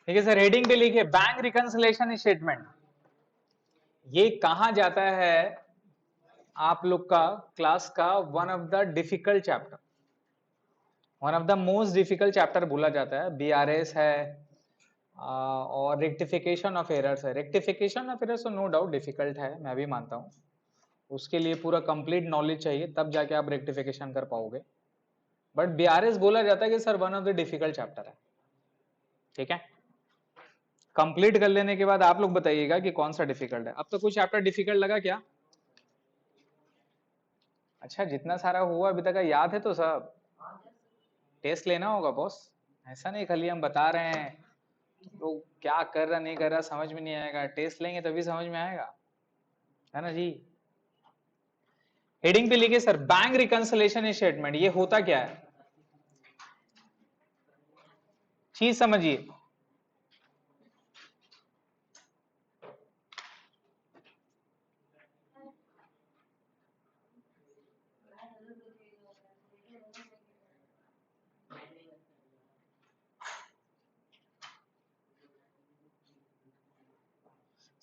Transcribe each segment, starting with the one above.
ठीक है sir, heading पे लिखिए बैंक रिकंसिलेशन स्टेटमेंट। ये कहा जाता है आप लोग का क्लास का one of the difficult chapter, one of the most difficult chapter बोला जाता है। बीआरएस है और रेक्टिफिकेशन ऑफ एरर्स है। रेक्टिफिकेशन ऑफ एरर्स तो नो डाउट डिफिकल्ट है, मैं भी मानता हूं। उसके लिए पूरा कंप्लीट नॉलेज चाहिए, तब जाके आप रेक्टिफिकेशन कर पाओगे। बट बीआरएस बोला जाता है कि sir one of the difficult chapter है। ठीक है, कंप्लीट कर लेने के बाद आप लोग बताइएगा कि कौन सा डिफिकल्ट है। अब तो कुछ चैप्टर डिफिकल्ट लगा क्या? अच्छा, जितना सारा हुआ अभी तक का याद है तो सब टेस्ट लेना होगा बॉस। ऐसा नहीं खाली हम बता रहे हैं तो क्या कर रहा नहीं कर रहा समझ में नहीं आएगा। टेस्ट लेंगे तभी समझ में आएगा, है ना जी। हेडिंग पे लिखिए सर बैंक रिकंसिलेशन स्टेटमेंट। ये होता क्या है, चीज समझिए।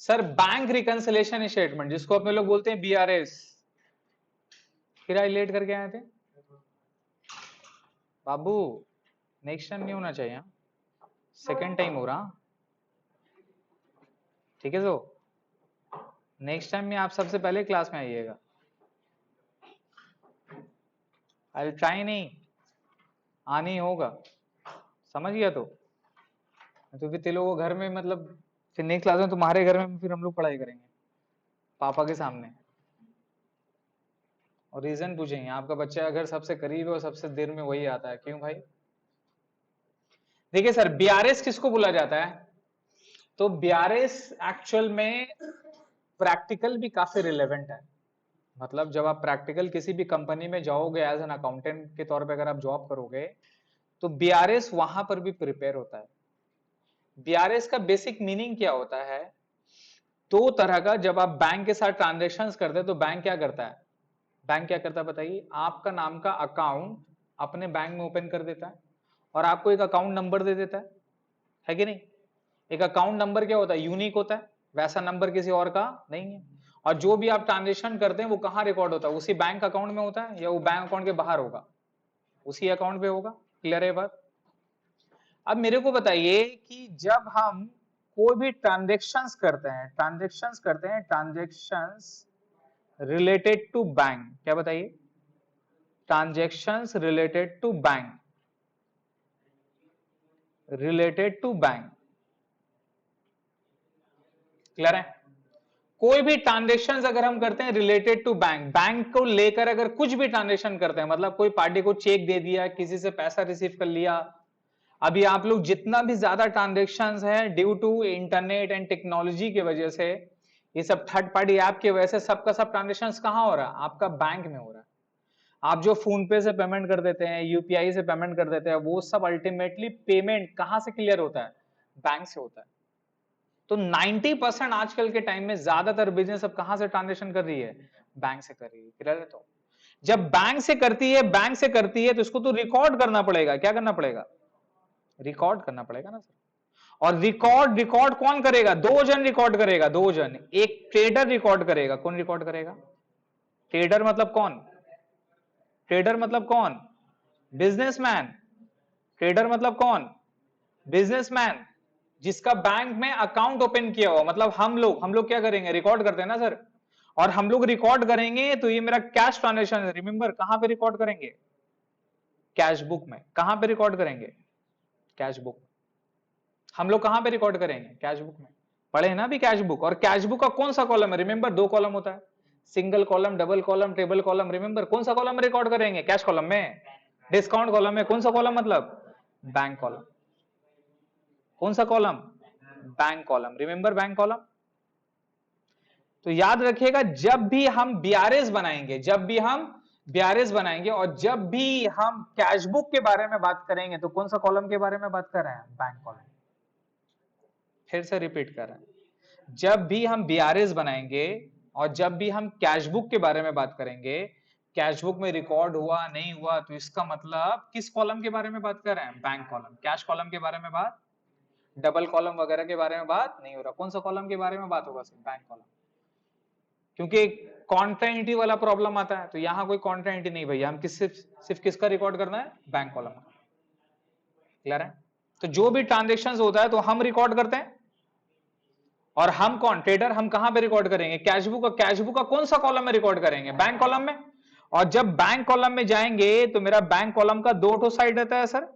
सर बैंक रिकंसिलेशन स्टेटमेंट जिसको अपने लोग बोलते हैं बीआरएस, फिर आई लेट करके आए थे बाबू। नेक्स्ट टाइम नहीं होना चाहिए, सेकेंड टाइम हो रहा। ठीक है, तो नेक्स्ट टाइम में आप सबसे पहले क्लास में आइएगा। आई ट्राई नहीं आनी होगा, समझ गया। तो फिर तेरे को घर में मतलब फिर नेक्स्ट क्लास में तुम्हारे घर में फिर हम लोग पढ़ाई करेंगे पापा के सामने, और रीजन पूछेंगे आपका बच्चा अगर सबसे करीब है और सबसे देर में वही आता है, क्यों भाई? देखिए सर बीआरएस किसको बोला जाता है, तो बीआरएस एक्चुअल में प्रैक्टिकल भी काफी रिलेवेंट है। मतलब जब आप प्रैक्टिकल किसी भी कंपनी में जाओगे एज एन अकाउंटेंट के तौर पे अगर आप जॉब करोगे तो बीआरएस वहां पर भी प्रिपेयर होता है। बीआरएस का बेसिक मीनिंग क्या होता है, दो तरह का। जब आप बैंक के साथ ट्रांजेक्शन्स करते हैं तो बैंक क्या करता है, बैंक क्या करता है बताइए, आपका नाम का अकाउंट अपने बैंक में ओपन कर देता है और आपको एक अकाउंट नंबर दे देता है कि नहीं? एक अकाउंट नंबर क्या होता है, यूनिक होता है, वैसा नंबर किसी और का नहीं है। और जो भी आप ट्रांजेक्शन करते हैं वो कहां रिकॉर्ड होता है, उसी बैंक अकाउंट में होता है या वो बैंक अकाउंट के बाहर होगा, उसी अकाउंट पे होगा। क्लियर है बात? अब मेरे को बताइए कि जब हम कोई भी ट्रांजेक्शन्स करते हैं, ट्रांजेक्शन्स रिलेटेड टू बैंक, क्या बताइए, transactions related to bank. Clear है? कोई भी ट्रांजेक्शन अगर हम करते हैं रिलेटेड टू बैंक, बैंक को लेकर अगर कुछ भी ट्रांजेक्शन करते हैं, मतलब कोई पार्टी को चेक दे दिया, किसी से पैसा रिसीव कर लिया, अभी आप लोग जितना भी ज्यादा ट्रांजेक्शन है due to internet and technology की वजह से, ये सब थर्ड पार्टी ऐप की वजह से सबका सब ट्रांजेक्शन कहां हो रहा है, आपका बैंक में हो रहा है। आप जो फोन पे से पेमेंट कर देते हैं, यूपीआई से पेमेंट कर देते हैं, वो सब अल्टीमेटली पेमेंट कहां से क्लियर होता है, बैंक से होता है। तो 90% आजकल के टाइम में ज्यादातर बिजनेस अब कहां से ट्रांजेक्शन कर रही है, बैंक से कर रही है। क्लियर है? तो जब बैंक से करती है तो इसको तो रिकॉर्ड करना पड़ेगा। क्या करना पड़ेगा, रिकॉर्ड करना पड़ेगा ना सर। और रिकॉर्ड रिकॉर्ड कौन करेगा, दो जन रिकॉर्ड करेगा, दो जन। एक ट्रेडर रिकॉर्ड करेगा, कौन रिकॉर्ड करेगा, ट्रेडर मतलब कौन, ट्रेडर मतलब कौन, बिजनेसमैन। ट्रेडर मतलब कौन, बिजनेसमैन जिसका बैंक में अकाउंट ओपन किया हुआ। मतलब हम लोग क्या करेंगे, रिकॉर्ड करते हैं ना सर। और हम लोग रिकॉर्ड करेंगे तो ये मेरा कैश ट्रांजेक्शन है, रिमेंबर कहां पे रिकॉर्ड करेंगे, कैश बुक में। कहां पे रिकॉर्ड करेंगे, कैश बुक। हम लोग कहां पे रिकॉर्ड करेंगे, कैश बुक में। पढ़े हैं ना अभी कैश बुक। और कैश बुक का कौन सा कॉलम है, रिमेंबर दो कॉलम होता है, single column, double column, table column. Remember कौन सा कॉलम रिकॉर्ड करेंगे, कैश कॉलम में। डिस्काउंट कॉलम में कौन सा कॉलम, मतलब बैंक कॉलम। कौन सा column, bank column. Remember bank column. तो याद रखिएगा जब भी हम बीआरएस बनाएंगे, और जब भी हम कैश बुक के बारे में बात करेंगे तो कौन सा कॉलम के बारे में बात कर रहे हैं, बैंक कॉलम। फिर से रिपीट कर रहे हैं, जब भी हम बीआरएस बनाएंगे और जब भी हम कैश बुक के बारे में बात करेंगे, कैश बुक में रिकॉर्ड हुआ नहीं हुआ, तो इसका मतलब किस कॉलम के बारे में बात कर रहे हैं, बैंक कॉलम। कैश कॉलम के बारे में बात डबल कॉलम वगैरह के बारे में बात नहीं हो रहा। कौन सा कॉलम के बारे में बात होगा? सिर्फ बैंक कॉलम, क्योंकि कॉन्ट्राइनिटी वाला प्रॉब्लम आता है। तो यहां कोई कॉन्ट्राइनिटी नहीं भैया, हम सिर्फ किसका रिकॉर्ड करना है? बैंक कॉलम का। क्लियर है? तो जो भी ट्रांजेक्शन होता है तो हम रिकॉर्ड करते हैं, और हम कौन? ट्रेडर। हम कहां पे रिकॉर्ड करेंगे? कैशबुक का। कैशबुक का कौन सा कॉलम में रिकॉर्ड करेंगे? बैंक कॉलम में। और जब बैंक कॉलम में जाएंगे तो मेरा बैंक कॉलम का दो ठो साइड रहता है सर,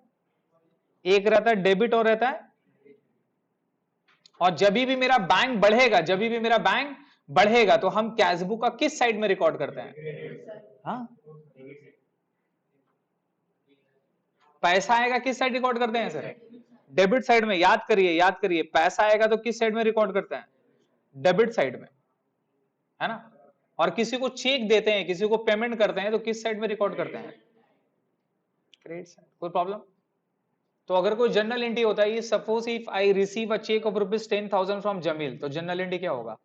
एक रहता है डेबिट और रहता है, और जब भी मेरा बैंक बढ़ेगा, जब भी मेरा बैंक बढ़ेगा तो हम कैशबुक का किस साइड में रिकॉर्ड करते हैं? हाँ, पैसा आएगा किस साइड रिकॉर्ड करते हैं सर? डेबिट साइड में। याद करिए, याद करिए, पैसा आएगा तो किस साइड में रिकॉर्ड करते हैं? डेबिट साइड में, है ना? और किसी को चेक देते हैं, किसी को पेमेंट करते हैं तो किस साइड में रिकॉर्ड करते हैं? Credit side. कोई प्रॉब्लम? तो अगर कोई जनरल एंट्री होता है, suppose if I receive a cheque of ₹10,000 from Jamil, तो जनरल एंट्री क्या होगा?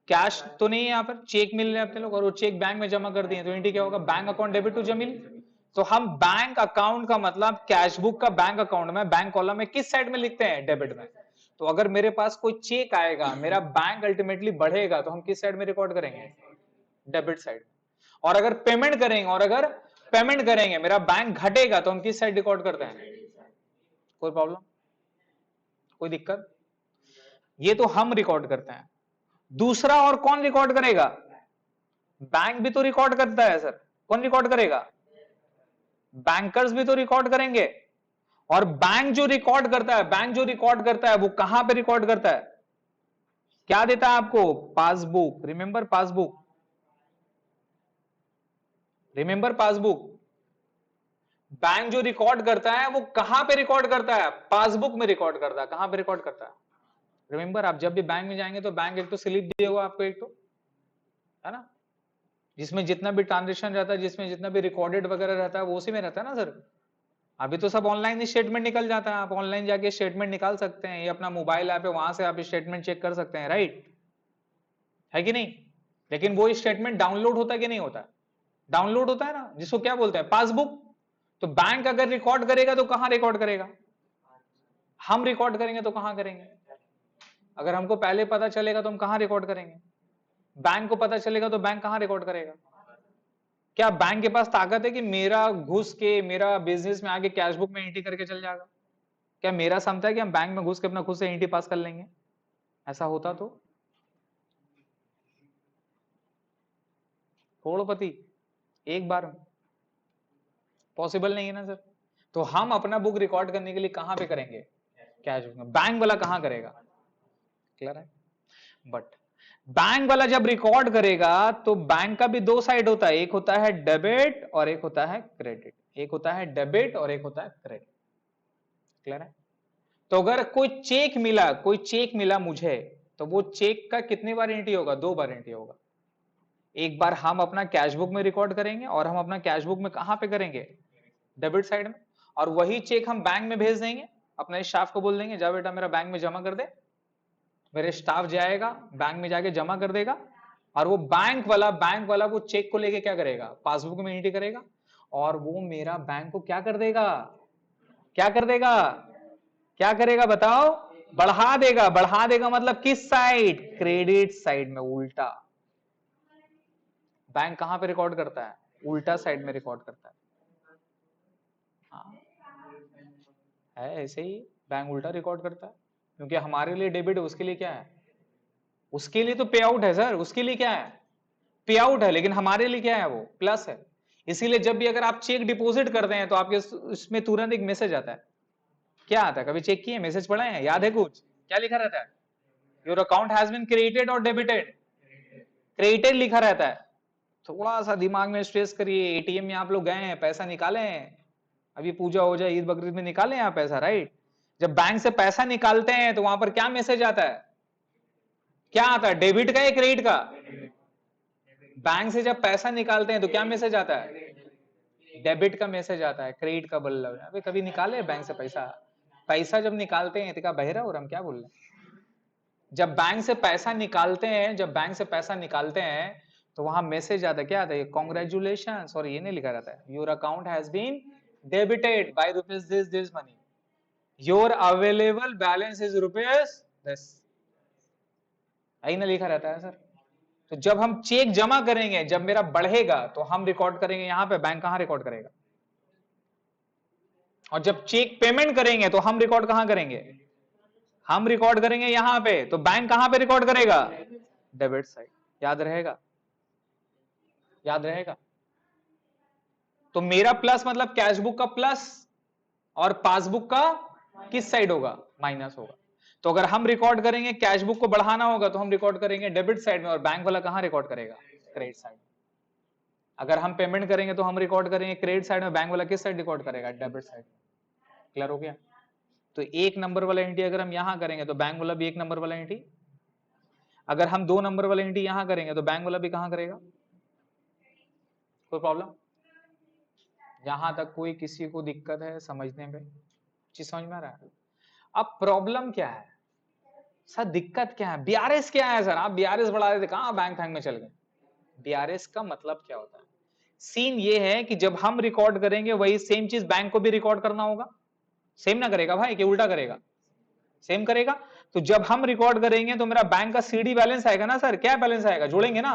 कैश तो नहीं है, यहाँ पर चेक मिल रहे हैं अपने लोग और वो चेक बैंक में जमा कर दिए, तो एंट्री क्या होगा? Bank account debit to Jamil. तो हम बैंक अकाउंट का मतलब कैशबुक का बैंक अकाउंट में, बैंक कॉलम में किस साइड में लिखते हैं? डेबिट में। तो अगर मेरे पास कोई चेक आएगा, मेरा बैंक अल्टीमेटली बढ़ेगा, तो हम किस साइड में रिकॉर्ड करेंगे? Debit side. और अगर पेमेंट करेंगे, मेरा बैंक घटेगा तो हम किस साइड रिकॉर्ड करते हैं? कोई प्रॉब्लम? कोई दिक्कत? ये तो हम रिकॉर्ड करते हैं। दूसरा और कौन रिकॉर्ड करेगा? बैंक भी तो रिकॉर्ड करता है सर। कौन रिकॉर्ड करेगा? बैंकर्स भी तो रिकॉर्ड करेंगे। और बैंक जो रिकॉर्ड करता है, वो कहां पे रिकॉर्ड करता है? क्या देता है आपको? Passbook. Remember passbook, remember passbook. Bank जो रिकॉर्ड करता है वो कहां पे रिकॉर्ड करता है? पासबुक में रिकॉर्ड करता है। कहां पे रिकॉर्ड करता है? रिमेंबर, आप जब भी बैंक में जाएंगे तो बैंक एक तो स्लिप दिया होगा आपको, एक तो, है ना, जिसमें जितना भी ट्रांजेक्शन रहता है, जिसमें जितना भी रिकॉर्डेड वगैरह रहता है, वो उसी में रहता है ना सर। अभी तो सब ऑनलाइन ही स्टेटमेंट निकल जाता है, आप ऑनलाइन जाके स्टेटमेंट निकाल सकते हैं, ये अपना मोबाइल ऐप है, वहां से आप स्टेटमेंट चेक कर सकते हैं, राइट? है कि नहीं? लेकिन वो स्टेटमेंट डाउनलोड होता है कि नहीं होता? डाउनलोड होता है ना, जिसको क्या बोलते हैं? पासबुक। तो बैंक अगर रिकॉर्ड करेगा तो कहां रिकॉर्ड करेगा? हम रिकॉर्ड करेंगे तो कहां करेंगे? अगर हमको पहले पता चलेगा तो हम कहां रिकॉर्ड करेंगे? बैंक को पता चलेगा तो बैंक कहां रिकॉर्ड करेगा? क्या बैंक के पास ताकत है कि मेरा घुस के मेरा बिजनेस में आगे कैशबुक में एंट्री करके चल जाएगा? क्या मेरा क्षमता है कि हम बैंक में घुस के अपना खुद से एंट्री पास कर लेंगे? ऐसा होता तो करोड़पति एक बार में पॉसिबल नहीं है ना सर। तो हम अपना बुक रिकॉर्ड करने के लिए कहां पे करेंगे? कैशबुक में। बैंक वाला कहां करेगा? क्लियर है? बट बैंक वाला जब रिकॉर्ड करेगा तो बैंक का भी दो साइड होता है, एक होता है डेबिट और एक होता है क्रेडिट। एक होता है डेबिट और एक होता है क्रेडिट। क्लियर है? तो अगर कोई चेक मिला मुझे, तो वो चेक का कितनी बार एंट्री होगा? 2 बार एंट्री होगा। एक बार हम अपना कैशबुक में रिकॉर्ड करेंगे, और हम अपना कैशबुक में कहां पे करेंगे? डेबिट साइड में। और वही चेक हम बैंक में भेज देंगे, अपने स्टाफ को बोल देंगे, जा बेटा मेरा बैंक में जमा कर दे। मेरे स्टाफ जाएगा बैंक में जाके जमा कर देगा, और वो बैंक वाला वो चेक को लेके क्या करेगा? पासबुक में एंट्री करेगा, और वो मेरा बैंक को क्या कर देगा? क्या कर देगा? क्या करेगा बताओ? बढ़ा देगा। बढ़ा देगा मतलब किस साइड? क्रेडिट साइड में, उल्टा। बैंक कहां पे रिकॉर्ड करता है? उल्टा साइड में रिकॉर्ड करता है। हाँ, है ऐसे ही। बैंक उल्टा रिकॉर्ड करता है, क्योंकि हमारे लिए डेबिट है, उसके लिए क्या है? उसके लिए तो पे आउट है सर। उसके लिए क्या है? पे आउट है, लेकिन हमारे लिए क्या है? वो प्लस है। इसीलिए जब भी अगर आप चेक डिपॉजिट करते हैं तो आपके उसमें तुरंत एक मैसेज आता है। क्या आता है? कभी चेक किए? मैसेज पढ़े हैं? याद है कुछ? क्या लिखा रहता है? Your account has been credited और डेबिटेड। क्रिएटेड लिखा रहता है। थोड़ा सा दिमाग में स्ट्रेस करिए, एटीएम में आप लोग गए हैं, पैसा निकाले हैं, अभी पूजा हो जाए, ईद बकरीद में निकाले हैं आप पैसा, राइट? जब बैंक से पैसा निकालते हैं तो वहां पर क्या मैसेज आता है? क्या आता है? डेबिट का या क्रेडिट का? बैंक से जब पैसा निकालते हैं तो क्या मैसेज आता है? डेबिट का मैसेज आता है। क्रेडिट का बोल रहा है। अबे कभी निकाले बैंक से पैसा? पैसा जब निकालते हैं तो क्या बहरा हो रहा, हम क्या बोल रहे हैं? जब बैंक से पैसा निकालते हैं, तो वहां मैसेज आता है। क्या आता है? कॉन्ग्रेचुलेशन, और ये नहीं लिखा रहता है your account has been debited by rupees this this money. Your available balance is rupees this, यही ना लिखा रहता है सर। तो जब हम चेक जमा करेंगे, जब मेरा बढ़ेगा तो हम रिकॉर्ड करेंगे यहां पे, बैंक कहां रिकॉर्ड करेगा? और जब चेक पेमेंट करेंगे तो हम रिकॉर्ड कहां करेंगे? हम रिकॉर्ड करेंगे यहां पे, तो बैंक कहां पे रिकॉर्ड करेगा? Debit side. याद रहेगा? याद रहेगा? तो मेरा प्लस मतलब कैशबुक का प्लस, और पासबुक का किस साइड होगा? माइनस होगा। तो अगर हम रिकॉर्ड करेंगे, कैशबुक को बढ़ाना होगा तो हम रिकॉर्ड करेंगे डेबिट साइड में, और बैंक वाला कहां रिकॉर्ड करेगा? Credit side. अगर हम पेमेंट करेंगे तो हम रिकॉर्ड करेंगे क्रेडिट साइड में, बैंक वाला किस साइड रिकॉर्ड करेगा? Debit side. क्लियर हो गया? तो एक नंबर वाला एंट्री अगर हम यहां करेंगे तो बैंक वाला भी एक नंबर वाला एंट्री, अगर हम 2 नंबर वाला एंट्री यहां करेंगे तो बैंक वाला भी कहां करेगा? कोई प्रॉब्लम? यहां तक कोई किसी को दिक्कत है समझने में? चीज समझ में आ रहा है? अब प्रॉब्लम क्या है सर, दिक्कत क्या है, बीआरएस क्या है सर? आप बीआरएस बढ़ा देते, कहां बैंक फैंक में चल गए? बीआरएस का मतलब क्या होता है? सीन ये है कि जब हम रिकॉर्ड करेंगे वही सेम चीज बैंक को भी रिकॉर्ड करना होगा। सेम ना करेगा भाई, कि उल्टा करेगा? सेम करेगा। तो जब हम रिकॉर्ड करेंगे तो मेरा बैंक का सीडी बैलेंस आएगा ना सर, क्या बैलेंस आएगा? जोड़ेंगे ना,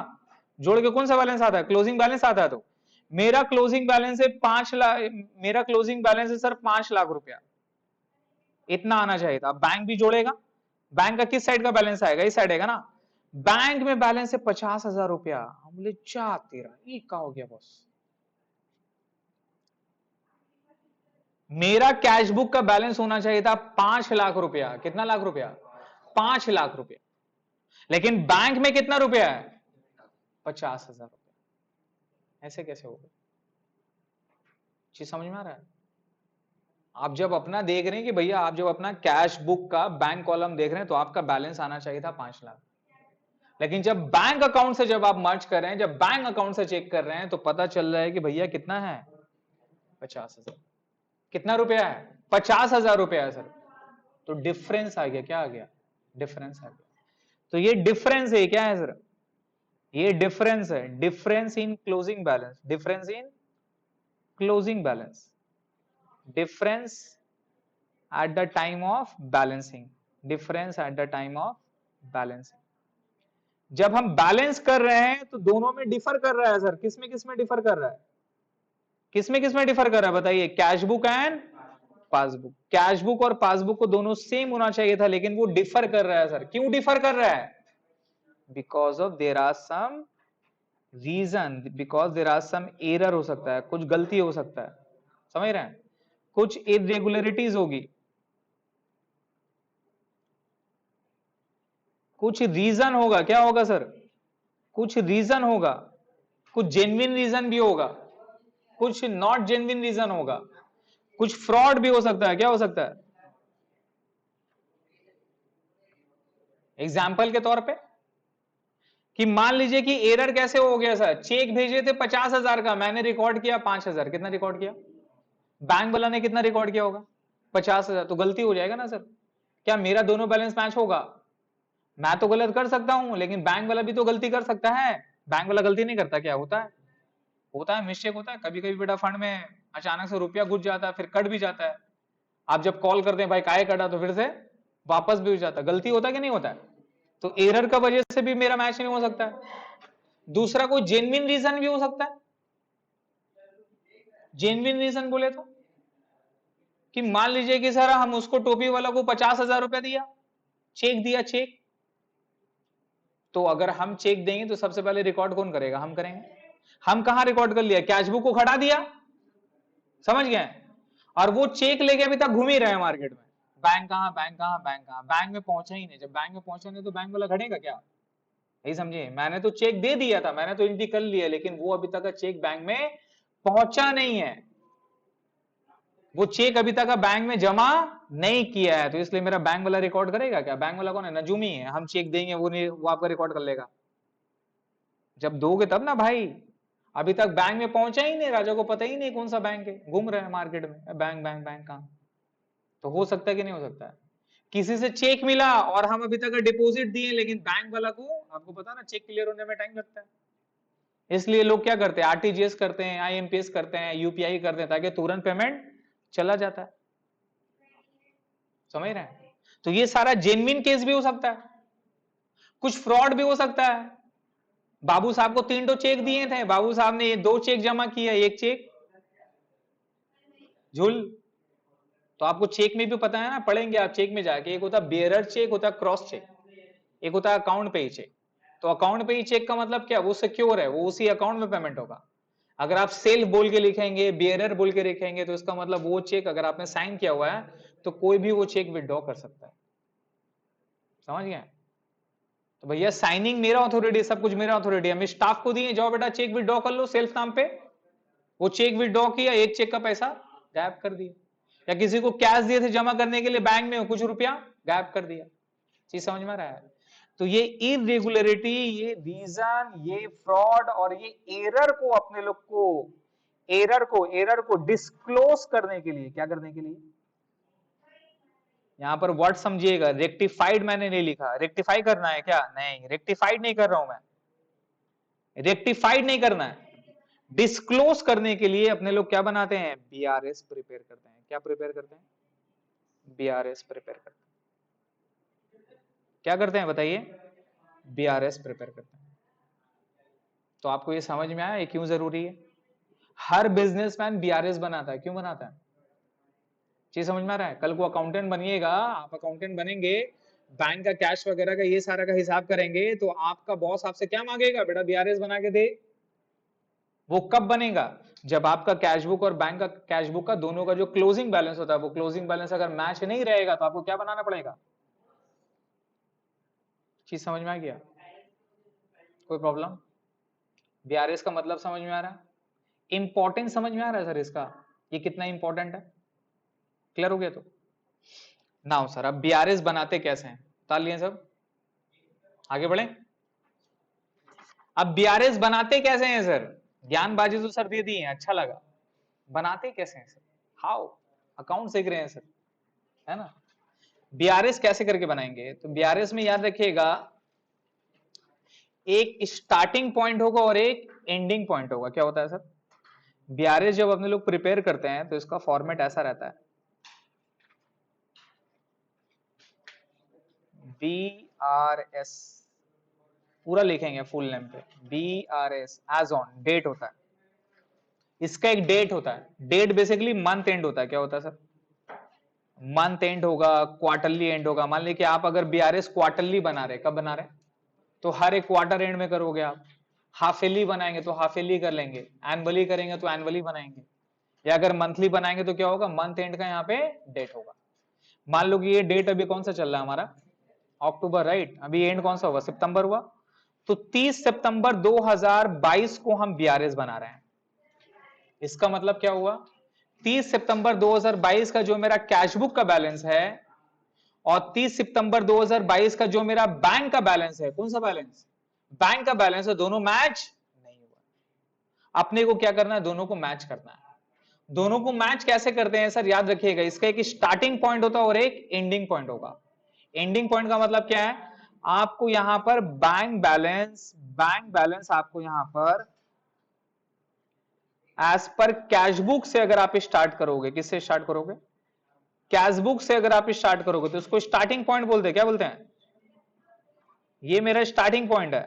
जोड़ के कौन सा बैलेंस आता है? क्लोजिंग बैलेंस आता है। तो मेरा क्लोजिंग बैलेंस है 5 लाख, मेरा क्लोजिंग बैलेंस है सर 5 लाख रुपया, इतना आना चाहिए था। बैंक भी जोड़ेगा, बैंक का किस साइड का बैलेंस आएगा? इस साइड आएगा ना। बैंक में बैलेंस है 50,000 रुपया। हम बोले जा तेरा, ये क्या हो गया बॉस? मेरा कैशबुक का बैलेंस होना चाहिए था 5 लाख रुपया। कितना लाख रुपया? 5 लाख रुपया। लेकिन बैंक में कितना रुपया है? 50,000 रुपया। ऐसे कैसे होगा? चीज समझ में आ रहा है? आप जब अपना देख रहे हैं कि भैया, आप जब अपना कैश बुक का बैंक कॉलम देख रहे हैं तो आपका बैलेंस आना चाहिए था 5 लाख। लेकिन जब बैंक अकाउंट से जब आप मर्ज कर रहे हैं, जब बैंक अकाउंट से चेक कर रहे हैं तो पता चल रहा है कि भैया कितना है? 50,000। कितना रुपया है? 50,000 रुपया है सर। तो डिफरेंस आ गया। क्या आ गया? डिफरेंस आ गया। तो ये डिफरेंस है, क्या है सर? ये डिफरेंस है, difference in closing balance, difference in closing balance, difference at the time of balancing, difference at the time of balancing. जब हम बैलेंस कर रहे हैं तो दोनों में डिफर कर रहा है सर। किसमें डिफर कर रहा है? किसमें डिफर कर रहा है बताइए? Cashbook and passbook. कैशबुक और पासबुक को दोनों सेम होना चाहिए था, लेकिन वो डिफर कर रहा है सर। क्यों डिफर कर रहा है? Because of there are some reason, because there are some error हो सकता है, कुछ गलती हो सकता है। समझ रहे हैं? कुछ इरेगुलरिटीज होगी, कुछ रीजन होगा। क्या होगा सर? कुछ रीजन होगा, कुछ जेन्युइन रीजन भी होगा, कुछ नॉट जेन्युइन रीजन होगा, कुछ फ्रॉड भी हो सकता है। क्या हो सकता है? एग्जाम्पल के तौर पे, कि मान लीजिए कि एरर कैसे हो गया सर, चेक भेजे थे 50,000 का, मैंने रिकॉर्ड किया 5,000। कितना रिकॉर्ड किया? बैंक वाला ने कितना रिकॉर्ड किया होगा? 50,000। तो गलती हो जाएगा ना सर। क्या मेरा दोनों बैलेंस मैच होगा? मैं तो गलत कर सकता हूं, लेकिन बैंक वाला भी तो गलती कर सकता है। बैंक वाला गलती नहीं करता? क्या होता है? होता है, मिस्टेक होता है। कभी कभी बेटा फंड में अचानक से रुपया घुस जाता है, फिर कट भी जाता है। आप जब कॉल करते हैं भाई काहे कटा, तो फिर से वापस भी हो जाता है। गलती होता है कि नहीं होता है? तो एरर का वजह से भी मेरा मैच नहीं हो सकता है। दूसरा, कोई जेन्युइन रीजन भी हो सकता है। जेन्युइन रीजन बोले तो, कि मान लीजिए कि सर हम उसको टोपी वाला को 50,000 रुपया दिया, चेक दिया, चेक। तो अगर हम चेक देंगे तो सबसे पहले रिकॉर्ड कौन करेगा? हम करेंगे। हम कहां रिकॉर्ड कर लिया? कैशबुक को खड़ा दिया। समझ गए? और वो चेक लेके अभी तक घूम ही रहे हैं मार्केट में। बैंक कहां, बैंक कहां, बैंक कहां, बैंक में पहुंचा ही नहीं। जब बैंक में पहुंचा नहीं तो बैंक वाला खड़ेगा क्या? यही समझिए, मैंने तो चेक दे दिया था, मैंने तो एंट्री कर लिया, लेकिन वो अभी तक का चेक बैंक में पहुंचा नहीं है। वो चेक अभी तक बैंक में जमा नहीं किया है, तो इसलिए मेरा बैंक वाला रिकॉर्ड करेगा क्या? बैंक वाला कौन है? नजूमी है। हम चेक देंगे, वो नहीं, वो आपका रिकॉर्ड कर लेगा। जब दोगे तब ना भाई। अभी तक बैंक में पहुंचा ही नहीं, राजा को पता ही नहीं कौन सा बैंक है, घूम रहे हैं मार्केट में बैंक बैंक बैंक कहां। तो हो सकता है कि नहीं हो सकता है? किसी से चेक मिला और हम अभी तक डिपॉजिट दिए, लेकिन बैंक वाला को, आपको पता ना, चेक क्लियर होने में टाइम लगता है। इसलिए लोग क्या करते हैं? आरटीजीएस करते हैं, आईएमपीएस करते हैं, यूपीआई करते हैं, ताकि तुरंत पेमेंट चला जाता है। समझ रहे हैं? तो ये सारा जेन्युइन केस भी हो सकता है, कुछ फ्रॉड भी हो सकता है। बाबू साहब को 3 चेक दिए थे, बाबू साहब ने ये 2 चेक जमा किया, 1 चेक झुल। तो आपको चेक में भी पता है ना, पढ़ेंगे आप चेक में जाके, एक होता है बेयरर चेक, होता है क्रॉस चेक, एक होता है अकाउंट पे ही चेक। तो अकाउंट पे ही चेक का मतलब क्या, वो सिक्योर है, वो उसी अकाउंट में पेमेंट होगा। अगर आप सेल्फ बोल के लिखेंगे, बेयरर बोल के लिखेंगे, तो इसका मतलब वो चेक अगर आपने साइन किया हुआ है तो कोई भी वो चेक विड्रॉ कर सकता है। समझ गए? तो भैया साइनिंग मेरा अथॉरिटी, सब कुछ मेरा अथॉरिटी है। हम स्टाफ को दिए, जाओ बेटा चेक विड्रॉ कर लो सेल्फ नाम पे। वो चेक विड्रॉ किया, 1 चेक का पैसा गायब कर दिया। या किसी को कैश दिए थे जमा करने के लिए बैंक में, कुछ रुपया गायब कर दिया। चीज समझ में आ रहा है? तो ये इरेगुलरिटी, ये रीजन, ये फ्रॉड और ये एरर को डिस्क्लोज करने के लिए, क्या करने के लिए, यहां पर वर्ड समझिएगा, रेक्टिफाइड मैंने नहीं लिखा। रेक्टिफाई करना है क्या? नहीं, रेक्टिफाइड नहीं कर रहा हूं मैं, रेक्टिफाइड नहीं करना है। डिस्क्लोज करने के लिए अपने लोग क्या बनाते हैं, बीआरएस प्रिपेयर करते हैं। क्या प्रिपेयर करते हैं? बीआरएस प्रिपेयर करते हैं। क्या करते हैं बताइए? बीआरएस प्रिपेयर करते हैं। तो आपको ये समझ में आया ये क्यों जरूरी है? हर बिजनेसमैन बीआरएस बनाता है, क्यों बनाता है? चीज समझ में आ रहा है? कल को अकाउंटेंट बनिएगा, आप अकाउंटेंट बनेंगे, बैंक का कैश वगैरह का ये सारा का हिसाब करेंगे, तो आपका बॉस आपसे क्या मांगेगा, बेटा बीआरएस बना के दे। वो कब बनेगा? जब आपका कैश बुक और बैंक का कैश बुक का दोनों का जो क्लोजिंग बैलेंस होता है, वो क्लोजिंग बैलेंस अगर मैच नहीं रहेगा तो आपको क्या बनाना पड़ेगा। चीज समझ में आ गया? कोई प्रॉब्लम? बीआरएस का मतलब समझ में आ रहा है? इंपॉर्टेंट समझ में आ रहा है सर इसका, ये कितना इंपॉर्टेंट है? क्लियर हो गया? तो नाउ सर, अब बीआरएस बनाते कैसे हैं, बता लिए सब, आगे बढ़े। अब बीआरएस बनाते कैसे हैं सर? ज्ञानबाजी तो सर दे दी है, अच्छा लगा, बनाते कैसे हैं सर, हाउ, अकाउंट सीख रहे हैं सर, है ना। बीआरएस कैसे करके बनाएंगे? तो बीआरएस में याद रखिएगा, एक स्टार्टिंग पॉइंट होगा और एक एंडिंग पॉइंट होगा। क्या होता है सर? बीआरएस जब अपने लोग प्रिपेयर करते हैं तो इसका फॉर्मेट ऐसा रहता है, बीआरएस पूरा लिखेंगे फुल नेम पे, बीआरएस एज ऑन डेट होता है, इसका एक डेट होता है, डेट बेसिकली मंथ एंड होता है। क्या होता है सर? मंथ एंड होगा, क्वार्टरली एंड होगा। मान लीजिए कि आप अगर बीआरएस क्वार्टरली बना रहे, कब बना रहे, तो हर एक क्वार्टर एंड में करोगे आप। हाफ ईयरली बनाएंगे तो हाफ ईयरली कर लेंगे, एनुअली करेंगे तो एनुअली बनाएंगे, या अगर मंथली बनाएंगे तो क्या होगा, मंथ एंड का यहाँ पे डेट होगा। मान लो कि ये डेट अभी कौन सा चल रहा है हमारा, अक्टूबर, राइट, अभी एंड कौन सा हुआ, सितंबर हुआ, तो 30 सितंबर 2022 को हम बीआरएस बना रहे हैं। इसका मतलब क्या हुआ, 30 सितंबर 2022 का जो मेरा कैशबुक का बैलेंस है और 30 सितंबर 2022 का जो मेरा बैंक का बैलेंस है, कौन सा बैलेंस, बैंक का बैलेंस है, दोनों मैच नहीं हुआ। अपने को क्या करना है, दोनों को मैच करना है। दोनों को मैच कैसे करते हैं सर, याद रखिएगा, इसका एक स्टार्टिंग पॉइंट होता है और एक एंडिंग पॉइंट होगा। एंडिंग पॉइंट का मतलब क्या है, आपको यहां पर बैंक बैलेंस आपको यहां पर एज पर कैशबुक से अगर आप स्टार्ट करोगे, किससे स्टार्ट करोगे, कैशबुक से अगर आप स्टार्ट करोगे तो उसको स्टार्टिंग पॉइंट बोलते हैं। क्या बोलते हैं? ये मेरा स्टार्टिंग पॉइंट है।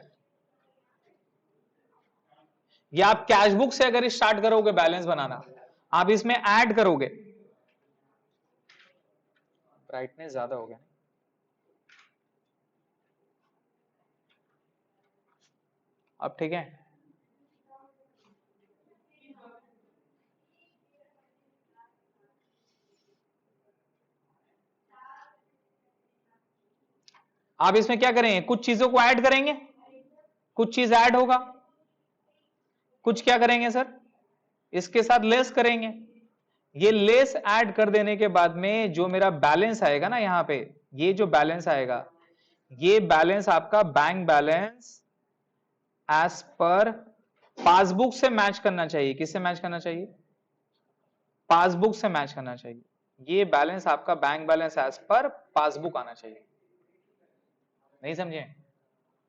या आप कैशबुक से अगर स्टार्ट करोगे बैलेंस बनाना, आप इसमें ऐड करोगे, ब्राइटनेस ज्यादा हो गया, अब ठीक है। आप इसमें क्या करेंगे, कुछ चीजों को ऐड करेंगे, कुछ चीज ऐड होगा, कुछ क्या करेंगे सर, इसके साथ लेस करेंगे। ये लेस ऐड कर देने के बाद में जो मेरा बैलेंस आएगा ना यहां पे, ये जो बैलेंस आएगा, ये बैलेंस आपका bank balance as per passbook से मैच करना चाहिए। किससे मैच करना चाहिए? पासबुक से मैच करना चाहिए। ये बैलेंस आपका bank balance as per passbook आना चाहिए। नहीं समझे?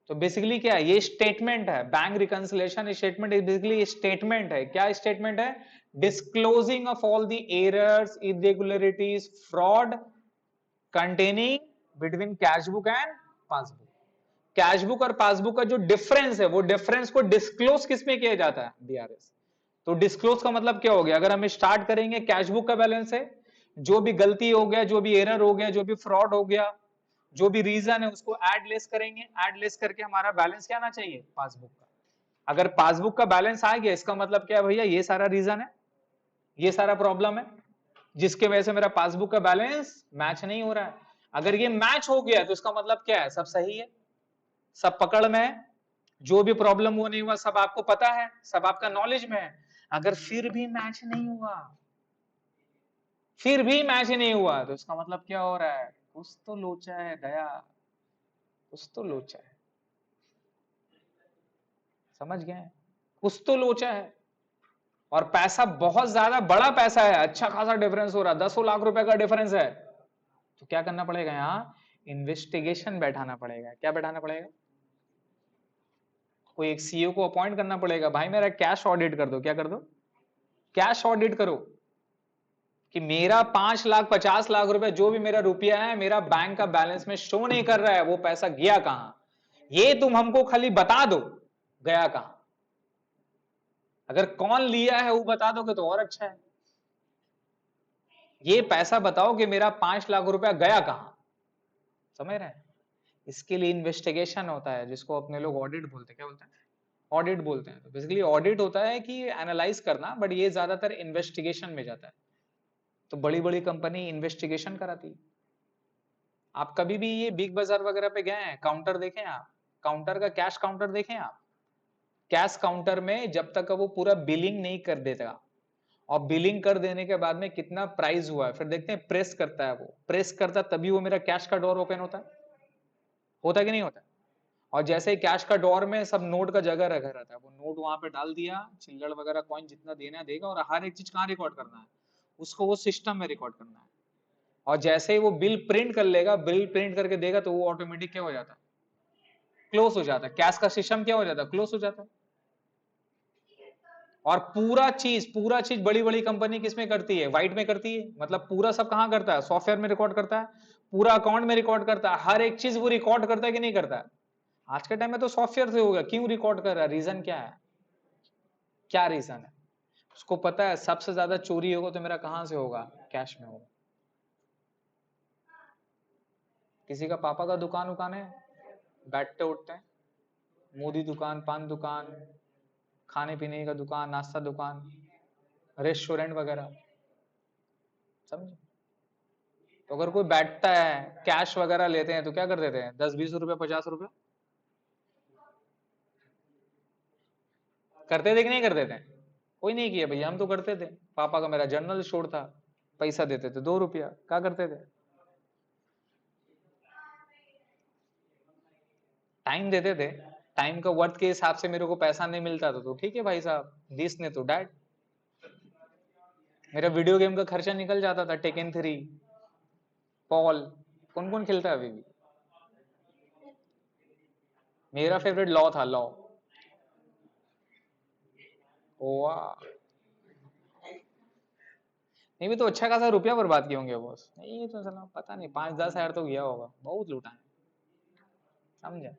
तो बेसिकली क्या है, ये स्टेटमेंट है, bank reconciliation statement basically statement है। क्या स्टेटमेंट है? Disclosing of all the errors, irregularities, fraud containing between cash book and passbook. Cash book और पासबुक का जो डिफरेंस है, वो डिफरेंस को डिस्क्लोज किसमें किया जाता है? डीआरएस। तो डिस्क्लोज का मतलब क्या हो गया? अगर हम स्टार्ट करेंगे, कैश बुक का बैलेंस है, जो भी गलती हो गया, जो भी एरर हो गया, जो भी फ्रॉड हो गया, जो भी रीजन है, उसको ऐड लेस करेंगे। ऐड लेस करके हमारा बैलेंस क्या आना चाहिए? पासबुक का। अगर पासबुक का बैलेंस आ गया, इसका मतलब क्या है भैया? ये सारा रीजन है, ये सारा प्रॉब्लम है जिसके वजह से मेरा पासबुक का बैलेंस मैच नहीं हो रहा है। अगर ये मैच हो गया तो इसका मतलब क्या है? सब सही है, सब पकड़ में है, जो भी प्रॉब्लम हुआ नहीं हुआ सब आपको पता है, सब आपका नॉलेज में है। अगर फिर भी मैच नहीं हुआ, फिर भी मैच नहीं हुआ, तो इसका मतलब क्या हो रहा है? कुछ तो लोचा है दया, कुछ तो लोचा है। समझ गए? कुछ तो लोचा है। और पैसा बहुत ज्यादा बड़ा पैसा है, अच्छा खासा डिफरेंस हो रहा है, 10 लाख रुपए का डिफरेंस है। तो क्या करना पड़ेगा? यहाँ इन्वेस्टिगेशन बैठाना पड़ेगा। क्या बैठाना पड़ेगा? कोई एक सीईओ को अपॉइंट करना पड़ेगा। भाई मेरा कैश ऑडिट कर दो। क्या कर दो? कैश ऑडिट करो कि मेरा 5 लाख 50 लाख रुपए जो भी मेरा रुपया है, मेरा बैंक का बैलेंस में शो नहीं कर रहा है, वो पैसा गया कहां? ये तुम हमको खाली बता दो गया कहां। अगर कौन लिया है वो बता दोगे तो और अच्छा है। ये पैसा बताओ कि मेरा 5 लाख रुपया गया कहां। समझ रहे हैं? इसके लिए इन्वेस्टिगेशन होता है, जिसको अपने लोग ऑडिट बोलते हैं। क्या बोलते हैं? ऑडिट बोलते हैं। तो बेसिकली ऑडिट होता है कि एनालाइज करना, बट ये ज्यादातर इन्वेस्टिगेशन में जाता है। तो बड़ी बड़ी कंपनी इन्वेस्टिगेशन कराती है। आप कभी भी ये बिग बाजार वगैरह पे गए हैं, काउंटर देखें आप? काउंटर का कैश काउंटर देखें आप? कैश काउंटर में जब तक वो पूरा बिलिंग नहीं कर देता, और बिलिंग कर देने के बाद में कितना प्राइस हुआ है, फिर देखते हैं, प्रेस करता है। वो प्रेस करता तभी वो मेरा कैश का डोर ओपन होता है कि नहीं होता? और जैसे ही कैश का डोर में सब नोट का जगह रखा रहता है, वो नोट वहां पे डाल दिया, चिल्लड़ वगैरह कॉइन जितना देना है देगा, और हर एक चीज कहाँ रिकॉर्ड करना है? उसको वो सिस्टम में रिकॉर्ड करना है। और जैसे ही वो बिल प्रिंट कर लेगा, बिल प्रिंट करके देगा, तो वो ऑटोमेटिक क्या हो जाता है? क्लोज हो जाता है। कैश का सिस्टम क्या हो जाता है? क्लोज हो जाता है। और पूरा चीज बड़ी बड़ी कंपनी किसमें करती है? व्हाइट में करती है। मतलब पूरा सब कहां करता है? सॉफ्टवेयर में रिकॉर्ड करता है, पूरा अकाउंट में रिकॉर्ड करता है, हर एक चीज वो रिकॉर्ड करता है कि नहीं करता है? आज के टाइम में तो सॉफ्टवेयर से होगा। क्यों रिकॉर्ड कर रहा है? रीजन क्या है? क्या रीजन है? उसको पता है सबसे ज्यादा चोरी होगा तो मेरा कहां से होगा? कैश में होगा। किसी का पापा का दुकान उकान है, बैठते उठते हैं, मोदी दुकान, पान दुकान, खाने पीने का दुकान, नाश्ता दुकान, रेस्टोरेंट वगैरह, समझे? तो अगर कोई बैठता है, कैश वगैरह लेते हैं, तो क्या कर देते हैं? 10 20 रुपए 50 रुपए करते थे कि नहीं करते थे? कोई नहीं किया भैया, हम तो करते थे। पापा का मेरा जनरल स्टोर था, पैसा देते थे 2 रुपया, क्या करते थे? टाइम देते थे। टाइम का वर्थ के हिसाब से मेरे को पैसा नहीं मिलता था, तो ठीक है भाई साहब, दिस ने तो डैड, मेरा वीडियो गेम का खर्चा निकल जाता था। टेकन 3, पॉल, कौन कौन खेलता है अभी भी? मेरा फेवरेट लॉ था, लॉ। वाह। नहीं भी तो अच्छा खासा रुपया बर्बाद किए होंगे बॉस। नहीं तो चला पता नहीं, 5 10 हजार तो गया होगा, बहुत लूटा है। समझे?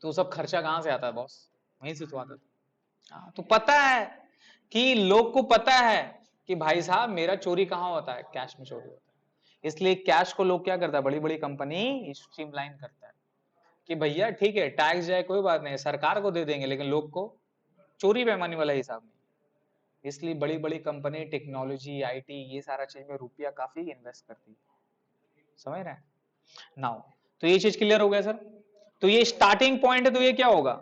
तो सब खर्चा कहाँ से आता है बॉस? वहीं से तो आता था। तो पता है कि लोग को पता है कि भाई साहब मेरा चोरी कहाँ होता है? कैश में चोरी होता है। इसलिए कैश को लोग क्या करता है? बड़ी बड़ी कंपनी स्ट्रीमलाइन करता है कि भैया ठीक है, टैक्स जाए कोई बात नहीं, सरकार को दे देंगे, लेकिन लोग को चोरी बेईमानी वाला हिसाब नहीं। इसलिए बड़ी बड़ी कंपनी टेक्नोलॉजी, आईटी, ये सारा चीज में रुपया काफी इन्वेस्ट करती है। समझ रहे हैं? नाउ, तो ये चीज क्लियर हो गया सर? तो ये स्टार्टिंग पॉइंट है, तो ये क्या होगा?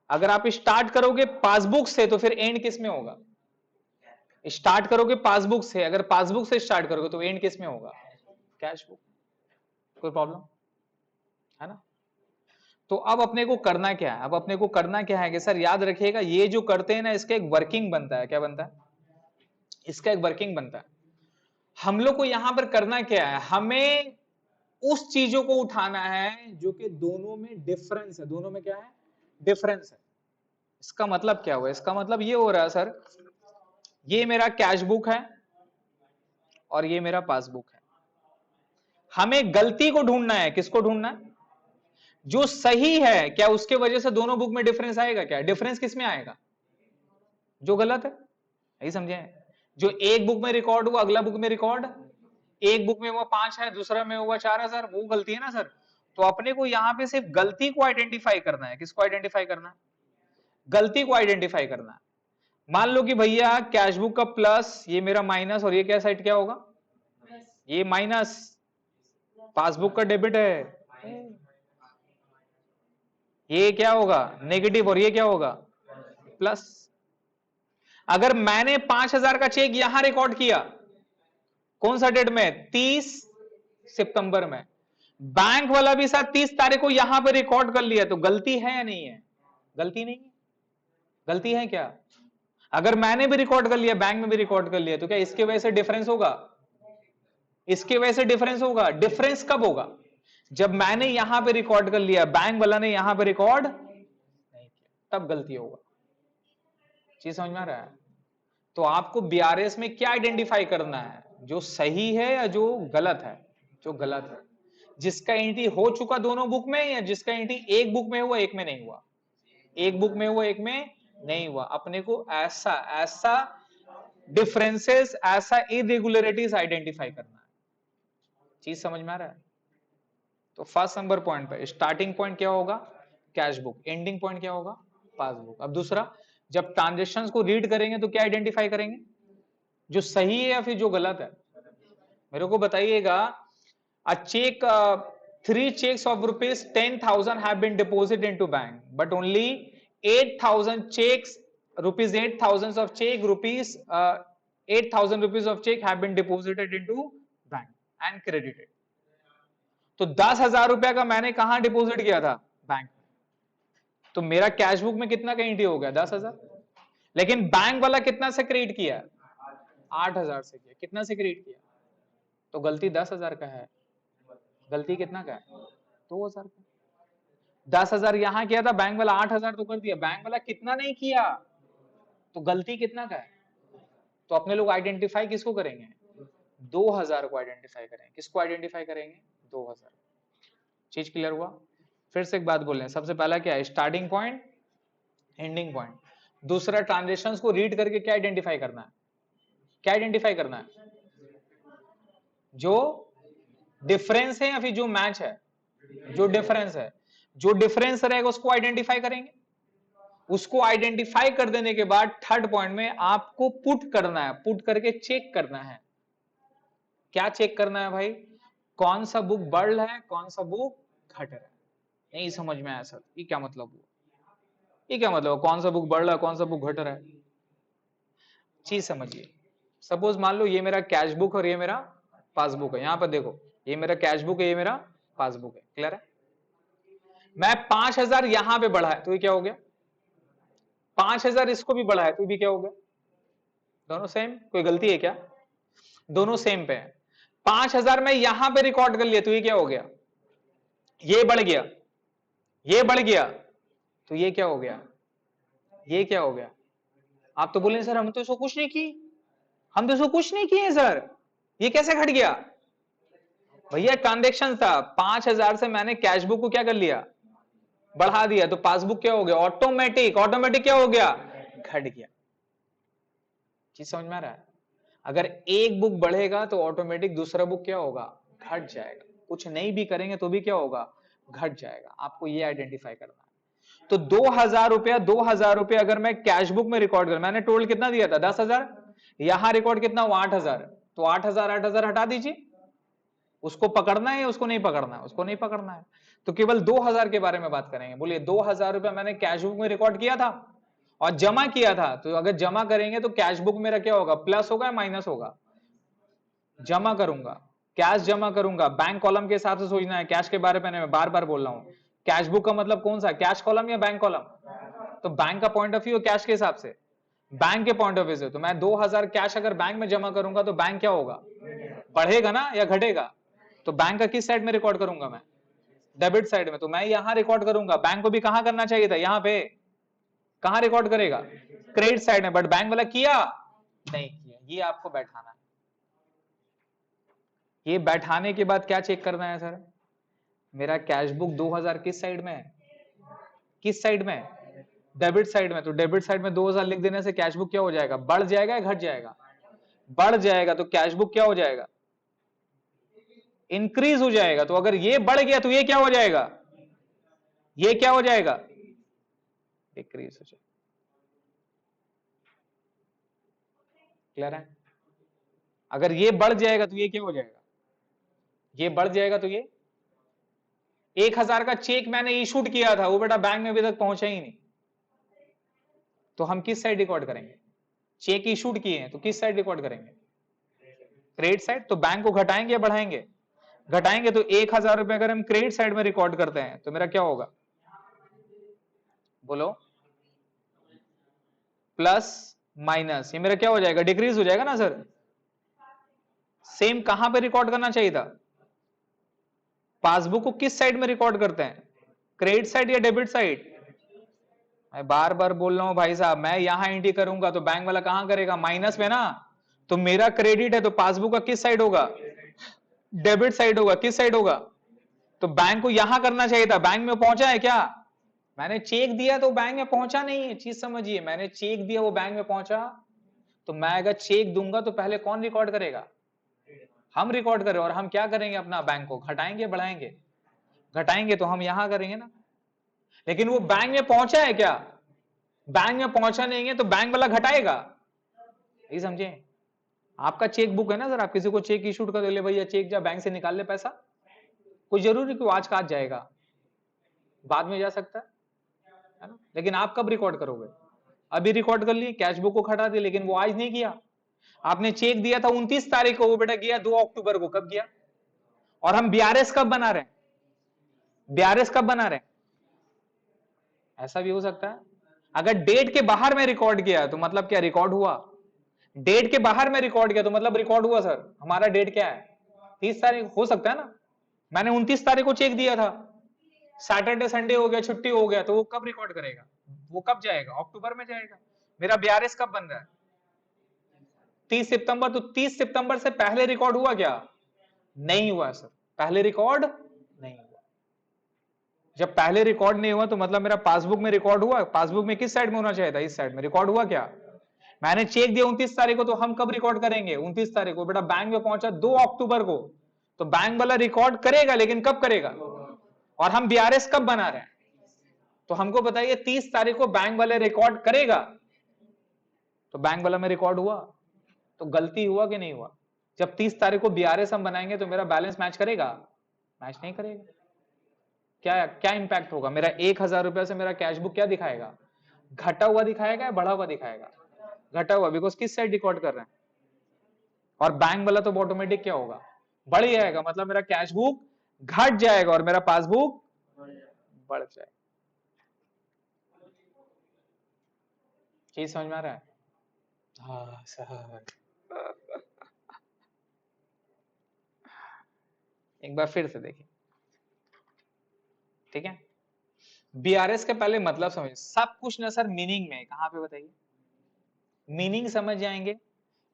अगर आप स्टार्ट करोगे पासबुक से, तो फिर एंड किस में होगा? स्टार्ट करोगे पासबुक से, अगर पासबुक से स्टार्ट करोगे तो एंड किस में होगा? Cash book. कोई प्रॉब्लम है ना? तो अब अपने को करना क्या है? अब अपने को करना क्या है कि सर याद रखिएगा, ये जो करते हैं ना, इसका एक वर्किंग बनता है। क्या बनता है? इसका एक वर्किंग बनता है। हम लोग को यहां पर करना क्या है? हमें उस चीजों को उठाना है जो कि दोनों में डिफरेंस है। दोनों में क्या है? डिफरेंस है। इसका मतलब क्या हुआ? इसका मतलब ये हो रहा है सर, ये मेरा कैश बुक है, और ये मेरा पासबुक है। हमें गलती को ढूंढना है। किसको ढूंढना है? जो सही है। क्या उसके वजह से दोनों बुक में डिफरेंस आएगा? क्या डिफरेंस किस में आएगा? जो गलत है। यही समझे? जो एक बुक में रिकॉर्ड हुआ अगला बुक में रिकॉर्ड, एक बुक में हुआ 5 है दूसरा में हुआ 4000, वो गलती है ना सर। तो अपने को यहां पे सिर्फ गलती को आइडेंटिफाई करना है। किसको आइडेंटिफाई करना है? गलती को आइडेंटिफाई करना है। मान लो कि भैया कैश बुक का प्लस, ये मेरा माइनस, और ये क्या साइड क्या होगा? ये माइनस। पासबुक का डेबिट है। ये क्या होगा? नेगेटिव। और ये क्या होगा? प्लस। अगर मैंने 5000 का चेक यहां रिकॉर्ड किया, कौन सा डेट में? 30 सितंबर में। बैंक वाला भी साथ 30 तारीख को यहां पे रिकॉर्ड कर लिया, तो गलती है या नहीं है? गलती नहीं है। गलती है क्या? अगर मैंने भी रिकॉर्ड कर लिया, बैंक में भी रिकॉर्ड कर लिया, तो क्या इसके वजह से डिफरेंस होगा? इसके वजह से डिफरेंस होगा। डिफरेंस कब होगा? जब मैंने यहां पे रिकॉर्ड कर लिया, बैंक वाला ने यहां पे रिकॉर्ड नहीं किया, तब गलती होगा। चीज समझ में आ रहा है? तो आपको बीआरएस में क्या आइडेंटिफाई करना है? जो सही है या जो गलत है? जो गलत है। जिसका एंट्री हो चुका दोनों बुक में, या जिसका एंट्री एक बुक में हुआ एक में नहीं हुआ? एक बुक में हुआ एक में नहीं हुआ। अपने को ऐसा ऐसा डिफरेंसेस, ऐसा इरेगुलरिटीज आइडेंटिफाई करना है। चीज समझ में आ रहा है? तो फर्स्ट नंबर पॉइंट पे स्टार्टिंग पॉइंट क्या होगा? Cash book. एंडिंग पॉइंट क्या होगा? पासबुक। अब दूसरा, जब ट्रांजेक्शंस को रीड करेंगे तो क्या आइडेंटिफाई करेंगे? जो सही है या फिर जो गलत है? मेरे को बताइएगा। अ check, 3 checks of rupees 10,000 have been deposited into bank, but only 8,000 checks, rupees 8,000 of check, rupees 8,000 rupees of check have been deposited into bank and credited. तो 10,000 रुपया का मैंने कहां डिपॉजिट किया था? बैंक। तो मेरा कैश बुक में कितना का एंट्री हो गया? 10,000। लेकिन बैंक वाला कितना से क्रेडिट किया? 8,000 से किया। कितना से क्रेडिट किया? तो गलती 10,000 का है। गलती कितना का है? 2,000 का। 10,000 यहां किया था, बैंक वाला 8,000 तो कर दिया। बैंक वाला कितना नहीं किया, तो गलती कितना का है? तो अपने लोग आइडेंटिफाई किसको करेंगे? 2,000 को आइडेंटिफाई करेंगे। किसको आइडेंटिफाई करेंगे? 2,000। चीज क्लियर हुआ? फिर से एक बात बोल रहे हैं। सबसे पहला क्या है? Starting point, ending point. दूसरा, ट्रांजेक्शंस को रीड करके क्या आइडेंटिफाई करना है? क्या आइडेंटिफाई करना है? जो डिफरेंस है या फिर जो मैच है? जो डिफरेंस है। जो डिफरेंस रहेगा उसको आइडेंटिफाई करेंगे। उसको आइडेंटिफाई कर देने के बाद थर्ड पॉइंट में आपको पुट करना है। पुट करके चेक करना है। क्या चेक करना है भाई? कौन सा बुक बढ़ रहा है, कौन सा बुक घट रहा है? नहीं समझ में आया सर, ये क्या मतलब हुआ? ये क्या मतलब? कौन सा बुक बढ़ रहा है, कौन सा बुक घट रहा है? चीज समझिए। सपोज मान लो ये मेरा कैश बुक और ये मेरा पासबुक है। यहां पर देखो, ये मेरा कैश बुक है, ये मेरा पासबुक है। क्लियर है? मैं 5,000 यहां पे बढ़ा है, तो ये क्या हो गया? 5,000 इसको भी बढ़ा है, तो भी क्या हो गया? दोनों सेम। कोई गलती है क्या? दोनों सेम पे है। 5,000 में यहां पे रिकॉर्ड कर लिया, तो ये क्या हो गया? ये बढ़ गया, ये बढ़ गया, तो ये क्या हो गया? ये क्या हो गया? आप तो बोले सर हम तो इसको कुछ नहीं की, हम तो इसको कुछ नहीं किए सर, ये कैसे घट गया? भैया ट्रांजेक्शन था, 5,000 से मैंने कैश बुक को क्या कर लिया? बढ़ा दिया, तो पासबुक क्या हो गया? ऑटोमेटिक। ऑटोमेटिक क्या हो गया? घट गया। चीज समझ में आ रहा है? अगर एक बुक बढ़ेगा तो ऑटोमेटिक दूसरा बुक क्या होगा? घट जाएगा। कुछ नहीं भी करेंगे तो भी क्या होगा? घट जाएगा। आपको ये आइडेंटिफाई करना है। तो 2,000 रुपया अगर मैं कैश बुक में रिकॉर्ड कर, मैंने टोटल कितना दिया था? 10,000। यहां रिकॉर्ड कितना हुआ? 8,000। तो 8,000 हटा दीजिए। उसको पकड़ना है या उसको नहीं पकड़ना है? उसको नहीं पकड़ना है। तो केवल 2,000 के बारे में बात करेंगे। बोलिए 2,000 रुपया मैंने कैश बुक में रिकॉर्ड किया था और जमा किया था, तो अगर जमा करेंगे तो कैश बुक मेरा क्या होगा? प्लस होगा या माइनस होगा? जमा करूंगा। कैश जमा करूंगा। बैंक कॉलम के हिसाब से सोचना है। कैश के बारे में मैं बार बार बोल रहा हूं। कैश बुक का मतलब कौन सा? कैश कॉलम या बैंक कॉलम? तो बैंक का पॉइंट ऑफ व्यू कैश के हिसाब से, बैंक के पॉइंट ऑफ व्यू से। तो मैं 2,000 कैश अगर बैंक में जमा करूंगा तो बैंक क्या होगा? बढ़ेगा ना या घटेगा? तो बैंक का किस साइड में रिकॉर्ड करूंगा मैं? डेबिट साइड में। तो मैं यहां रिकॉर्ड करूंगा। बैंक को भी कहां करना चाहिए था? यहां पे। कहां रिकॉर्ड करेगा? क्रेडिट साइड में। बट बैंक वाला किया नहीं किया, ये आपको बैठाना है। ये बैठाने के बाद क्या चेक करना है सर? मेरा कैश बुक 2000 किस साइड में है? किस साइड में? डेबिट साइड में। तो डेबिट साइड में 2000 लिख देने से कैश बुक क्या हो जाएगा? बढ़ जाएगा या घट जाएगा? बढ़ जाएगा। तो कैश बुक क्या हो जाएगा? इंक्रीज हो जाएगा। तो अगर ये बढ़ गया तो ये क्या हो जाएगा? ये क्या हो जाएगा? डिक्रीज हो जाएगा। क्लियर है? अगर ये बढ़ जाएगा तो ये क्या हो जाएगा? ये बढ़ जाएगा तो ये 1000 का चेक मैंने इशूड किया था, वो बेटा बैंक में अभी तक पहुंचा ही नहीं, तो हम किस साइड रिकॉर्ड करेंगे? चेक इशूड किए हैं तो किस साइड रिकॉर्ड करेंगे? Credit side. तो बैंक को घटाएंगे या बढ़ाएंगे? घटाएंगे। तो 1000 रुपए अगर हम क्रेडिट साइड में रिकॉर्ड करते हैं तो मेरा क्या होगा? बोलो। प्लस माइनस, ये मेरा क्या हो जाएगा? डिक्रीज हो जाएगा ना सर। सेम कहां पे रिकॉर्ड करना चाहिए था? पासबुक को किस साइड में रिकॉर्ड करते हैं? क्रेडिट साइड या डेबिट साइड? मैं बार बार बोल रहा हूं भाई साहब, मैं यहां एंट्री करूंगा तो बैंक वाला कहां करेगा? माइनस में ना। तो मेरा क्रेडिट है तो पासबुक का किस साइड होगा? डेबिट साइड होगा। किस साइड होगा? तो बैंक को यहां करना चाहिए था। बैंक में पहुंचा है क्या? मैंने चेक दिया तो बैंक में पहुंचा नहीं है। चीज समझिए, मैंने चेक दिया वो बैंक में पहुंचा। तो मैं अगर चेक दूंगा तो पहले कौन रिकॉर्ड करेगा? हम रिकॉर्ड करें। और हम क्या करेंगे? अपना बैंक को घटाएंगे बढ़ाएंगे? घटाएंगे। तो हम यहां करेंगे ना। लेकिन वो बैंक में पहुंचा है क्या? बैंक में पहुंचा नहीं है तो बैंक वाला घटाएगा। यही समझे? आपका चेक बुक है ना सर, आप किसी को चेक इशूड कर ले, भैया चेक जा बैंक से निकाल ले पैसा, कोई जरूरी कि आज का आज जाएगा, बाद में जा सकता है ना। लेकिन आप कब रिकॉर्ड करोगे? अभी रिकॉर्ड कर लिए, कैश बुक को खटा दिया, लेकिन वो आज नहीं किया। आपने चेक दिया था 29 तारीख को, वो बेटा गया 2 अक्टूबर को। कब गया? और हम बीआरएस कब बना रहे हैं? बीआरएस कब बना रहे हैं? ऐसा भी हो सकता है। अगर डेट के बाहर में रिकॉर्ड किया तो मतलब क्या? रिकॉर्ड हुआ। डेट के बाहर में रिकॉर्ड किया तो मतलब रिकॉर्ड हुआ सर। हमारा डेट क्या है? 30 तारीख हो सकता है ना। मैंने 29 तारीख को चेक दिया था, सैटरडे संडे हो गया, छुट्टी हो गया, तो वो कब रिकॉर्ड करेगा? वो कब जाएगा? अक्टूबर में जाएगा। मेरा बीआरएस कब बन रहा है? 30 सितंबर। तो 30 सितंबर से पहले रिकॉर्ड हुआ क्या? नहीं हुआ सर। पहले रिकॉर्ड नहीं हुआ। जब पहले रिकॉर्ड नहीं हुआ तो मतलब मेरा पासबुक में रिकॉर्ड हुआ। पासबुक में किस साइड में होना चाहिए था? इस साइड में। रिकॉर्ड हुआ क्या? मैंने चेक दिया 29 तारीख को, तो हम कब रिकॉर्ड करेंगे? 29 तारीख को। बेटा बैंक में पहुंचा 2 अक्टूबर को, तो बैंक वाला रिकॉर्ड करेगा, लेकिन कब करेगा? और हम बीआरएस कब बना रहे हैं? तो हमको बताइए 30 तारीख को बैंक वाले रिकॉर्ड करेगा, तो बैंक वाला में रिकॉर्ड हुआ, तो गलती हुआ कि नहीं हुआ? जब 30 तारीख को बीआरएस हम बनाएंगे तो मेरा बैलेंस मैच करेगा? मैच नहीं करेगा। क्या क्या इंपैक्ट होगा? मेरा 1000 रुपए से मेरा कैश बुक क्या दिखाएगा? घटा हुआ दिखाएगा या बढ़ा हुआ दिखाएगा? घटा हुआ, बिकॉज किस साइड रिकॉर्ड कर रहे हैं? और बैंक वाला तो ऑटोमेटिक क्या होगा? बढ़ जाएगा। मतलब मेरा कैश बुक घट जाएगा और मेरा पासबुक बढ़ जाएगा। चीज समझ में आ रहा है? हाँ सर। एक बार फिर से देखिए, ठीक है। बीआरएस के पहले मतलब समझ, सब कुछ ना सर मीनिंग में है। कहां पे बताइए? मीनिंग समझ जाएंगे।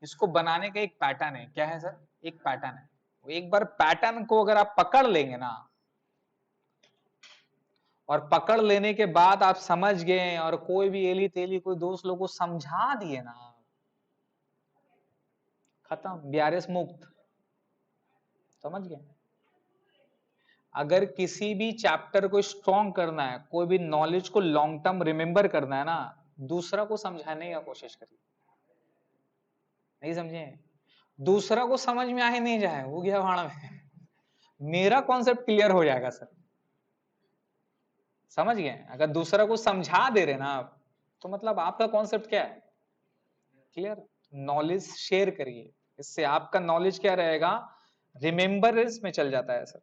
इसको बनाने का एक पैटर्न है। क्या है सर? एक पैटर्न है। एक बार पैटर्न को अगर आप पकड़ लेंगे ना, और पकड़ लेने के बाद आप समझ गए और कोई भी एली तेली कोई दोस्त लोग को समझा दिए ना, खत्म। बीआरएस मुक्त। समझ गए? अगर किसी भी चैप्टर को स्ट्रॉन्ग करना है, कोई भी नॉलेज को लॉन्ग टर्म रिमेंबर करना है ना, दूसरा को समझाने का कोशिश करिए। नहीं समझे? दूसरा को समझ में आए नहीं जाए, वो गया भाड़ में। मेरा कॉन्सेप्ट क्लियर हो जाएगा सर। समझ गए? अगर दूसरा को समझा दे रहे ना आप, तो मतलब आपका कॉन्सेप्ट क्या है? क्लियर। नॉलेज शेयर करिए, इससे आपका नॉलेज क्या रहेगा? रिमेंबरेंस में चल जाता है सर,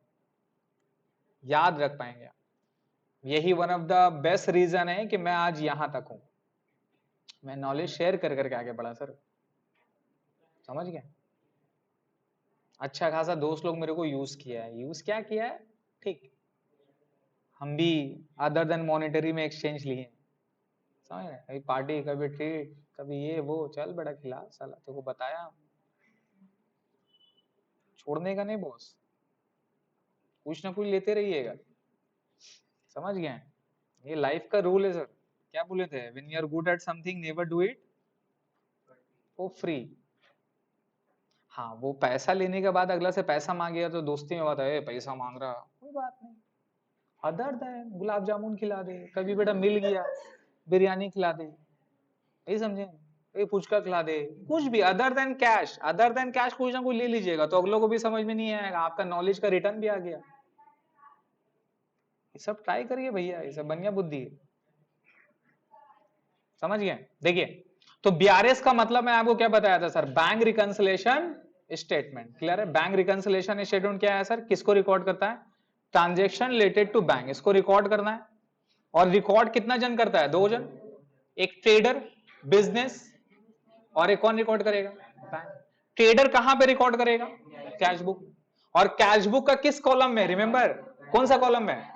याद रख पाएंगे आप। यही one of the best reason है कि मैं आज यहां तक हूं। मैं नॉलेज शेयर कर करके आगे बढ़ा सर। समझ गए? अच्छा खासा दोस्त लोग मेरे को यूज किया है। यूज क्या किया है? ठीक। हम भी अदर देन मॉनेटरी में एक्सचेंज लिए। समझ रहे? कभी पार्टी, कभी ट्रीट, कभी ये वो, चल बड़ा खिला साला, तेरे को बताया। छोड़ने का नहीं बॉस, कुछ ना कुछ लेते रहिएगा, समझ गए? ये लाइफ का रूल है सर। क्या बोले थे, when you are good at something never do it for free. हाँ, वो पैसा लेने के बाद अगला से पैसा मांगेगा तो दोस्ती में बात है, पैसा मांग रहा, कोई बात नहीं, अदर देन गुलाब जामुन खिला दे, कभी बेटा मिल गया बिरयानी खिला दे, यही समझे, ये पुचका खिला दे, कुछ भी other than cash, other than cash कुछ ना कुछ ले लीजिएगा तो अगलों को भी समझ में नहीं आएगा, आपका नॉलेज का रिटर्न भी आ गया। ये सब ट्राई करिए भैया, ये सब बढ़िया बुद्धि है, समझ गए? देखिए, तो बीआरएस का मतलब मैं आपको क्या बताया था sir, bank reconciliation statement, clear है? बैंक रिकंसिलेशन स्टेटमेंट क्या है सर, किसको रिकॉर्ड करता है, ट्रांजेक्शन रिलेटेड टू बैंक, इसको रिकॉर्ड करना है। और रिकॉर्ड कितना जन करता है, 2 जन, एक ट्रेडर बिजनेस, और एक कौन रिकॉर्ड करेगा, बैंक। ट्रेडर कहां पे रिकॉर्ड करेगा, कैश बुक, और कैश बुक का किस कॉलम में, रिमेंबर कौन सा कॉलम में,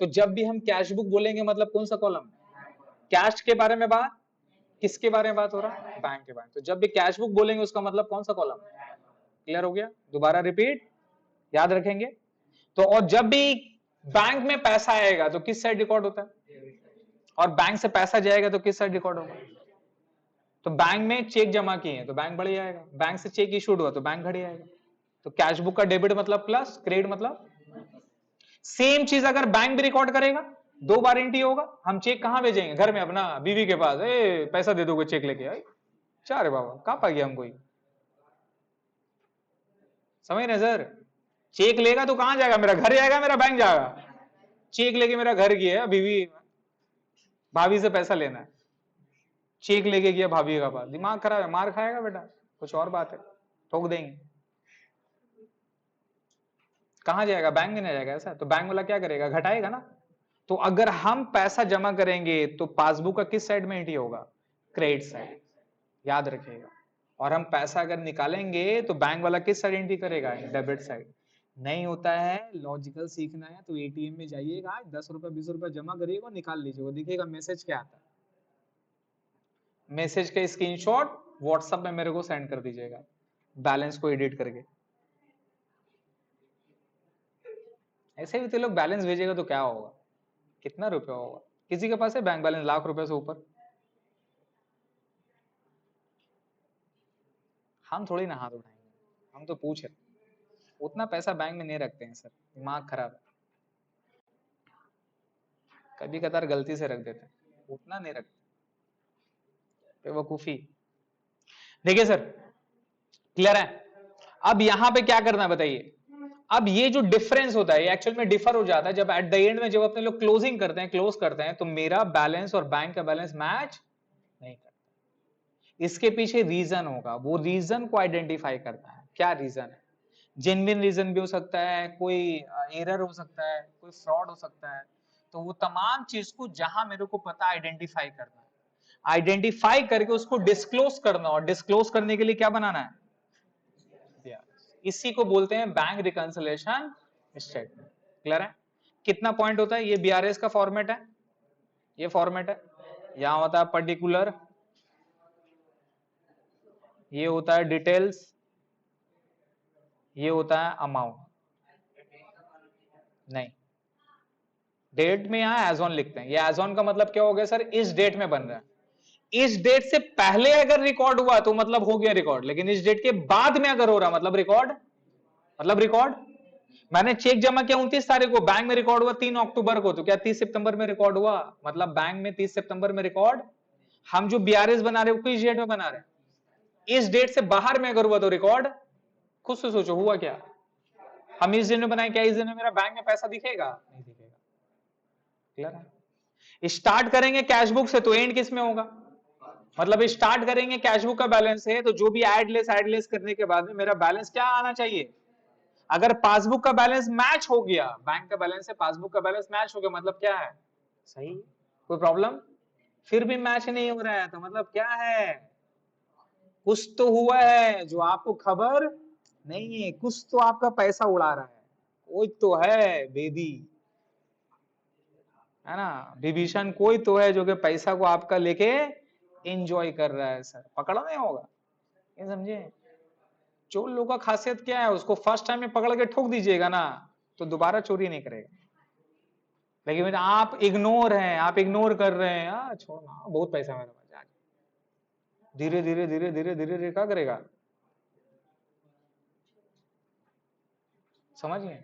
तो जब भी हम कैश बुक बोलेंगे मतलब कौन सा कॉलम, कैश के बारे में बात, किसके बारे में बात हो रहा है, बैंक के बारे में, तो जब भी कैश बुक बोलेंगे उसका मतलब कौन सा कॉलम, क्लियर हो गया? दोबारा रिपीट, याद रखेंगे। तो और जब भी बैंक में पैसा आएगा तो किस साइड रिकॉर्ड होता है, और बैंक से पैसा जाएगा तो किस साइड रिकॉर्ड होगा, तो बैंक में चेक जमा किए हैं तो बैंक बढ़ जाएगा, बैंक से चेक इशूड हुआ तो बैंक घट जाएगा। तो कैश बुक का डेबिट मतलब प्लस, क्रेडिट मतलब, सेम चीज अगर बैंक भी रिकॉर्ड करेगा, 2 बार एंट्री होगा, हम चेक कहां भेजेंगे, घर में अपना बीवी के पास, ए पैसा दे दोगे चेक लेके, आई चाह रे बाबा कहां पा गया हम कोई, समझ रहे सर? चेक लेगा तो कहां जाएगा, मेरा घर जाएगा मेरा बैंक जाएगा, चेक लेके मेरा घर गया, बीवी भाभी से पैसा लेना है, चेक लेके गया भाभी का पास, दिमाग खराब है, मार खाएगा बेटा, कुछ और बात है, ठोक देंगे, कहां जाएगा, बैंक में नहीं जाएगा ऐसा, तो बैंक वाला क्या करेगा, घटाएगा ना। तो अगर हम पैसा जमा करेंगे तो पासबुक का किस साइड में एंट्री होगा, क्रेडिट साइड, याद रखिएगा। और हम पैसा अगर निकालेंगे तो बैंक वाला किस साइड एंट्री करेगा, डेबिट साइड। नहीं होता है, लॉजिकल सीखना है तो एटीएम में जाइएगा, 10 रुपए 20 रुपए जमा करिएगा, निकाल लीजिएगा, दिखेगा मैसेज क्या आता है, मैसेज का स्क्रीनशॉट व्हाट्सएप में मेरे को सेंड कर दीजिएगा, बैलेंस को एडिट करके। ऐसे भी तो लोग बैलेंस भेजेगा तो क्या होगा, कितना रुपया होगा, किसी के पास है बैंक बैलेंस लाख रुपए से ऊपर, हम थोड़ी ना हाथ उठाएंगे, हम तो पूछ रहे, उतना पैसा बैंक में नहीं रखते हैं सर, दिमाग खराब है, कभी कतार गलती से रख देते हैं, उतना नहीं रखते, बेवकूफी। देखिए सर, क्लियर है? अब यहां पे क्या करना है बताइए, अब ये जो डिफरेंस होता है ये एक्चुअल में डिफर हो जाता है जब एट द एंड में, जब अपने लोग क्लोजिंग करते हैं, क्लोज करते हैं, तो मेरा बैलेंस और बैंक का बैलेंस मैच नहीं करता। इसके पीछे रीजन होगा, वो रीजन को आइडेंटिफाई करता है, क्या रीजन है, जेन्युइन रीजन भी हो सकता है, कोई एरर हो सकता है, कोई फ्रॉड हो सकता है, तो वो तमाम चीज को जहां मेरे को पता आइडेंटिफाई करना है, आइडेंटिफाई करके उसको डिस्क्लोज करना, और डिस्क्लोज करने के लिए क्या बनाना है, इसी को बोलते हैं बैंक रिकंसिलेशन स्टेटमेंट, क्लियर है? कितना पॉइंट होता है, ये बीआरएस का फॉर्मेट है, ये फॉर्मेट है, यहां होता है पर्टिकुलर, ये होता है डिटेल्स, ये होता है अमाउंट, नहीं डेट में यहां एज ऑन लिखते हैं, ये एज ऑन का मतलब क्या हो गया सर, इस डेट में बन रहा है, इस डेट से पहले अगर रिकॉर्ड हुआ तो मतलब हो गया रिकॉर्ड, लेकिन इस डेट के बाद में अगर हो रहा मतलब रिकॉर्ड, मतलब रिकॉर्ड, मैंने चेक जमा किया 29 तारीख को, बैंक में रिकॉर्ड हुआ 3 अक्टूबर को, तो क्या 30 सितंबर में रिकॉर्ड हुआ, मतलब बैंक में 30 सितंबर में रिकॉर्ड, हम जो बीआरएस बना रहे हो किस डेट में बना रहे हैं, इस डेट से बाहर में अगर हुआ तो रिकॉर्ड, खुद से सोचो हुआ क्या, हम इस दिन में बनाए, क्या इस दिन में मेरा बैंक में पैसा दिखेगा, नहीं दिखेगा, क्लियर है? स्टार्ट करेंगे कैश बुक से तो एंड किस में होगा, मतलब स्टार्ट करेंगे कैश बुक का बैलेंस है तो जो भी एड लेस करने के बाद में मेरा बैलेंस क्या आना चाहिए, अगर पासबुक का बैलेंस मैच हो गया, बैंक का बैलेंस है पासबुक का बैलेंस मैच हो गया, मतलब क्या है, सही, कोई प्रॉब्लम, फिर भी मैच नहीं हो रहा है तो मतलब क्या है, कुछ तो हुआ है जो आपको खबर नहीं है, कुछ तो आपका पैसा उड़ा रहा है, कोई तो है बेदी, है ना, विभीषण कोई तो है जो कि पैसा को आपका लेके एंजॉय कर रहा है सर, पकड़ना होगा, ये समझे? चोर लोगों का खासियत क्या है, उसको फर्स्ट टाइम में पकड़ के ठोक दीजिएगा ना तो दोबारा चोरी नहीं करेगा। लेकिन आप इग्नोर हैं, आप इग्नोर कर रहे हैं, छोड़ना बहुत पैसा मेरे पास, धीरे धीरे धीरे धीरे धीरे धीरे क्या करेगा, समझ गए।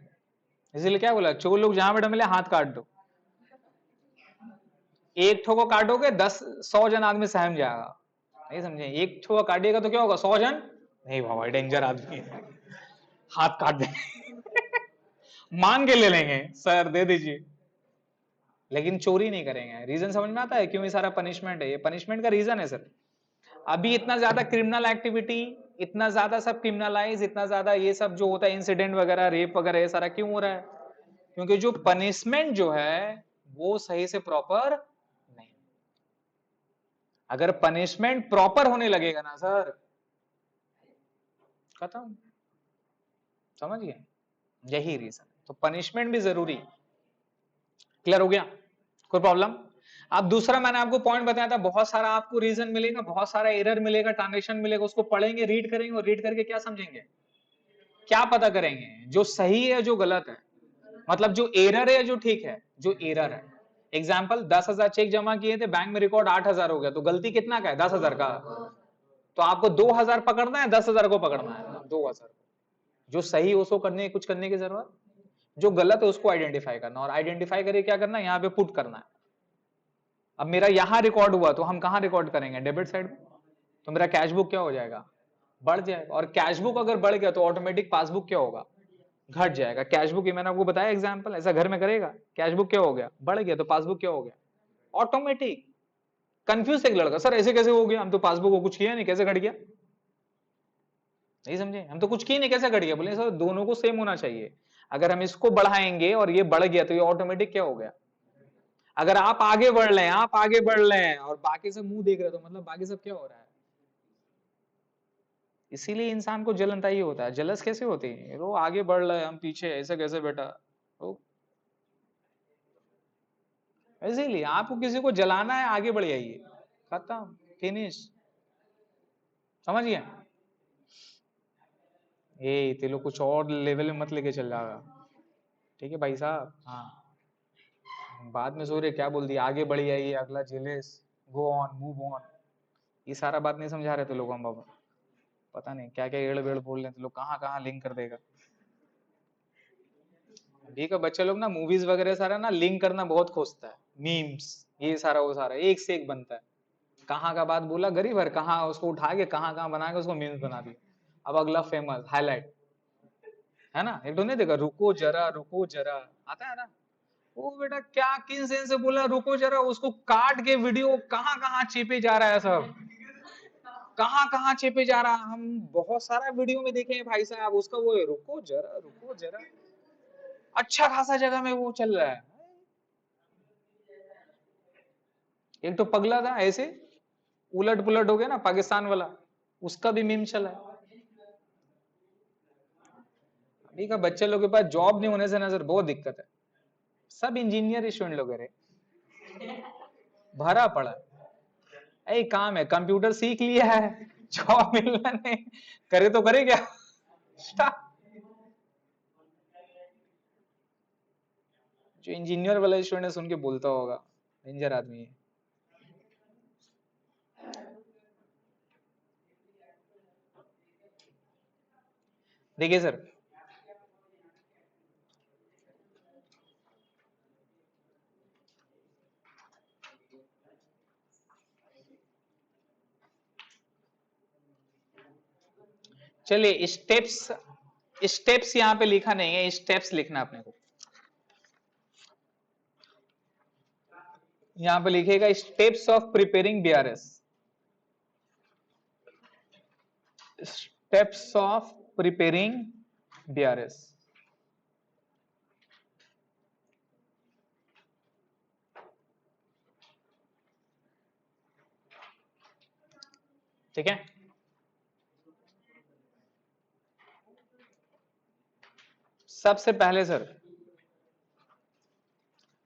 इसीलिए क्या बोला, चोर लोग जहां बैठे मिले हाथ काट दो। एक ठो को काटोगे 100 जन आदमी सहम जाएगा, नहीं समझे। एक ठो काटिएगा तो क्या होगा, 100 जन नहीं बाबा डेंजर आदमी है, हाथ काट दे मांग के ले लेंगे, सर दे दीजिए, लेकिन चोरी नहीं करेंगे। रीजन समझ में आता है क्यों ये सारा पनिशमेंट है, ये पनिशमेंट का रीजन है सर। अभी इतना ज्यादा क्रिमिनल एक्टिविटी, इतना ज्यादा सब क्रिमिनलाइज, इतना ज्यादा ये सब जो होता है इंसिडेंट वगैरह, रेप वगैरह, ये सारा क्यों हो रहा है, क्योंकि जो पनिशमेंट जो है वो सही से प्रॉपर नहीं। अगर पनिशमेंट प्रॉपर होने लगेगा ना सर, खत्म, समझ गए, यही रीजन। तो पनिशमेंट भी जरूरी। क्लियर हो गया, कोई प्रॉब्लम। अब दूसरा मैंने आपको पॉइंट बताया था, बहुत सारा आपको रीजन मिलेगा, बहुत सारा एरर मिलेगा, ट्रांजेक्शन मिलेगा, उसको पढ़ेंगे, रीड करेंगे, और रीड करके क्या समझेंगे, क्या पता करेंगे जो सही है जो गलत है, मतलब जो एरर है जो ठीक है, जो एरर है। एग्जाम्पल 10,000 चेक जमा किए थे, बैंक में रिकॉर्ड 8,000 हो गया, तो गलती कितना का है, 10,000 का। तो आपको 2,000 पकड़ना है, 10,000 को पकड़ना है, 2,000। जो सही उसको करने, कुछ करने की जरूरत, जो गलत है उसको आइडेंटिफाई करना, और आइडेंटिफाई करके क्या करना है, यहाँ पे पुट करना है। अब मेरा यहां रिकॉर्ड हुआ तो हम कहां रिकॉर्ड करेंगे, डेबिट साइड में, तो मेरा कैश बुक क्या हो जाएगा, बढ़ जाएगा। और कैश बुक अगर बढ़ गया तो ऑटोमेटिक पासबुक क्या होगा, घट जाएगा। कैश बुक, ये मैंने आपको बताया एग्जांपल, ऐसा घर में करेगा, कैश बुक क्या हो गया, बढ़ गया, तो पासबुक क्या हो गया, ऑटोमेटिक। कंफ्यूज एक लड़का, सर ऐसे कैसे हो गया, हम तो पासबुक को कुछ किया नहीं, कैसे घट गया, नहीं समझे, हम तो कुछ किए नहीं, कैसे घट गया। बोले सर दोनों को सेम होना चाहिए, अगर हम इसको बढ़ाएंगे और ये बढ़ गया तो ये ऑटोमेटिक क्या हो गया। अगर आप आगे बढ़ रहे हैं, आप आगे बढ़ रहे हैं और बाकी सब मुंह देख रहे हो, तो मतलब बाकी सब क्या हो रहा है। इसीलिए इंसान को जलनता ही होता है। जलस कैसे होती है, वो आगे बढ़ रहे हैं हम पीछे, ऐसे कैसे बेटा। तो इसीलिए आपको किसी को जलाना है, आगे बढ़ जाइए, खत्म, फिनिश, समझ गया। ये ते लोग कुछ और लेवल में मत लेके चल जाएगा, ठीक है भाई साहब। हाँ, बाद में सोच क्या बोल दिया, आगे बढ़ जाइए, अगला jealous, go on, move on, ये सारा बात नहीं समझा रहे थे लोग हम बाबा। पता नहीं क्या क्या एड़ वेड़ बोल रहे थे लोग, कहाँ कहाँ लिंक कर देगा। अभी का बच्चे लोग ना मूवीज वगैरह सारा ना लिंक करना बहुत खोजता है, मीम्स, ये सारा वो सारा एक से एक बनता है। कहाँ का बात बोला गरीब है, कहाँ उसको उठा के कहाँ कहाँ बना के उसको मीम्स बना दिया। अब अगला फेमस हाईलाइट है ना, एक तो नहीं देखा, रुको जरा, आता है ना। वो बेटा क्या किन सेंस से बोला रुको जरा, उसको काट के वीडियो कहाँ कहाँ चेपे जा रहा है सब, कहाँ कहाँ चेपे जा रहा है। हम बहुत सारा वीडियो में देखे हैं भाई साहब, उसका वो है, रुको जरा, अच्छा खासा जगह में वो चल रहा है। एक तो पगला था ऐसे, उलट पुलट हो गया ना पाकिस्तान वाला, उसका भी मीम चला है। अभी का बच्चे लोग के पास जॉब नहीं होने से नजर बहुत दिक्कत है, सब इंजीनियर स्टूडेंट लोग है, भरा पड़ा है। काम है, कंप्यूटर सीख लिया है, जॉब मिलना नहीं, करे तो करे क्या जो इंजीनियर वाला स्टूडेंट है सुन के बोलता होगा डेंजर आदमी है। देखिए सर, चलिए स्टेप्स, स्टेप्स यहाँ पे लिखा नहीं है, स्टेप्स लिखना अपने को। यहाँ पे लिखेगा steps of preparing BRS, steps of preparing BRS. ठीक है, सबसे पहले sir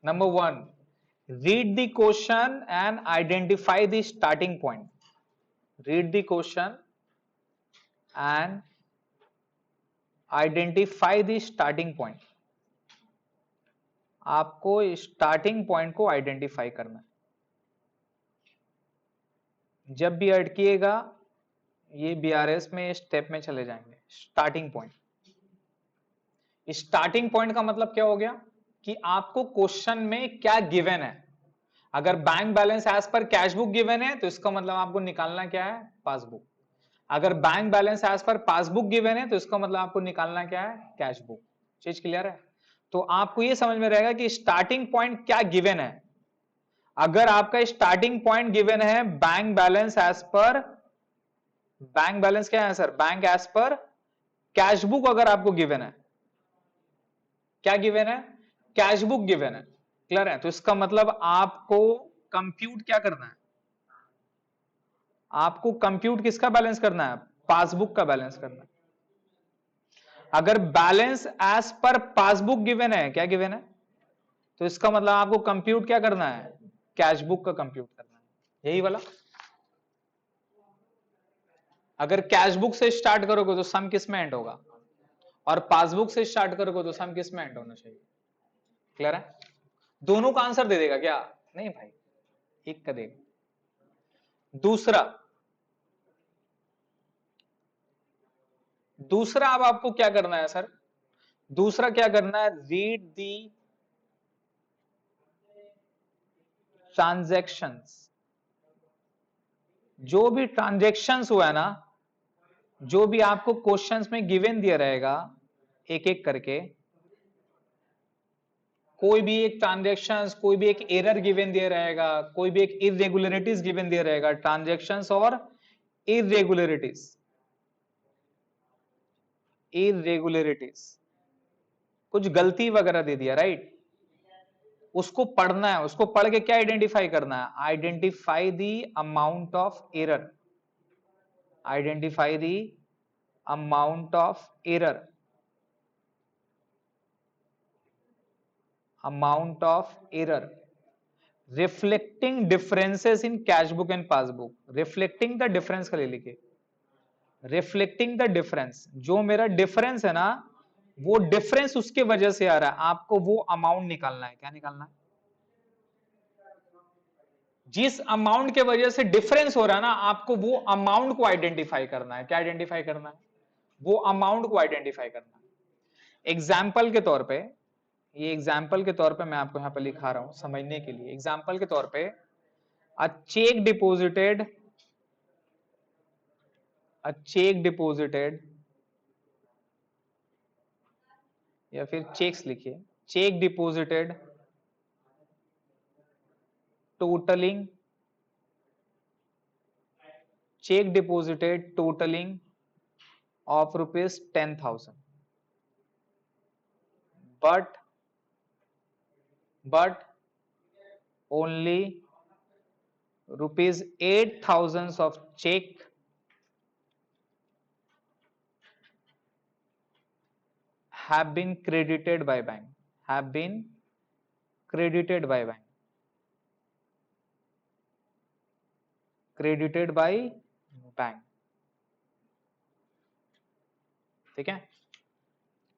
number 1, read the question and identify the starting point. Read the question and identify the starting point, आपको स्टार्टिंग पॉइंट को आइडेंटिफाई करना है। जब भी अटकिएगा ये बीआरएस में स्टेप में चले जाएंगे। स्टार्टिंग पॉइंट, स्टार्टिंग पॉइंट का मतलब क्या हो गया कि आपको क्वेश्चन में क्या गिवन है। अगर bank balance as per cash book given है तो इसका मतलब आपको निकालना क्या है, पासबुक। अगर bank balance as per passbook given है तो इसका मतलब आपको निकालना क्या है, कैश बुक। चीज क्लियर है? तो आपको ये समझ में रहेगा कि स्टार्टिंग पॉइंट क्या गिवन है। अगर आपका स्टार्टिंग पॉइंट गिवन है bank balance as per, bank balance क्या है sir, bank as per cash book, अगर आपको गिवन है, क्या गिवन है, कैश बुक गिवन है। क्लियर है? तो इसका मतलब आपको कंप्यूट क्या करना है, आपको कंप्यूट किसका बैलेंस करना है, पासबुक का बैलेंस करना है। अगर balance as per passbook given है, क्या गिवन है, तो इसका मतलब आपको कंप्यूट क्या करना है, कैश बुक का कंप्यूट करना है, यही वाला। अगर कैश बुक से स्टार्ट करोगे तो सम किस में एंड होगा, और पासबुक से स्टार्ट करोगे तो सम किस में एंड होना चाहिए। क्लियर है? दोनों का आंसर दे देगा क्या, नहीं भाई, एक का देगा। दूसरा, दूसरा अब आपको क्या करना है सर, दूसरा क्या करना है, रीड दी ट्रांजैक्शंस। जो भी ट्रांजैक्शंस हुआ है ना, जो भी आपको क्वेश्चंस में गिवन दिया रहेगा एक एक करके, कोई भी एक ट्रांजैक्शंस, कोई भी एक एरर गिवन दिया रहेगा, कोई भी एक इरेगुलरिटीज गिवन दिया रहेगा, ट्रांजैक्शंस और इरेगुलरिटीज, इरेगुलरिटीज, कुछ गलती वगैरह दे दिया, राइट, उसको पढ़ना है, उसको पढ़ के क्या आइडेंटिफाई करना है, identify the amount of error, identify the amount of error, amount of error reflecting differences in cash book and passbook। reflecting the difference का ले लिखिए, reflecting the difference, जो मेरा डिफरेंस है ना, वो डिफरेंस उसके वजह से आ रहा है, आपको वो अमाउंट निकालना है। क्या निकालना है, जिस अमाउंट के वजह से डिफरेंस हो रहा है ना, आपको वो अमाउंट को आइडेंटिफाई करना है। क्या आइडेंटिफाई करना है, वो अमाउंट को आइडेंटिफाई करना है। एग्जाम्पल के तौर पे, ये एग्जाम्पल के तौर पे मैं आपको यहां पर लिखा रहा हूं समझने के लिए। एग्जाम्पल के तौर पे, अ चेक डिपोजिटेड, अ चेक डिपोजिटेड, या फिर चेक्स लिखिए, check deposited totalling, check deposited totalling of ₹10,000, but only ₹8,000 of check have been credited by bank, have been credited by bank, credited by bank। ठीक है,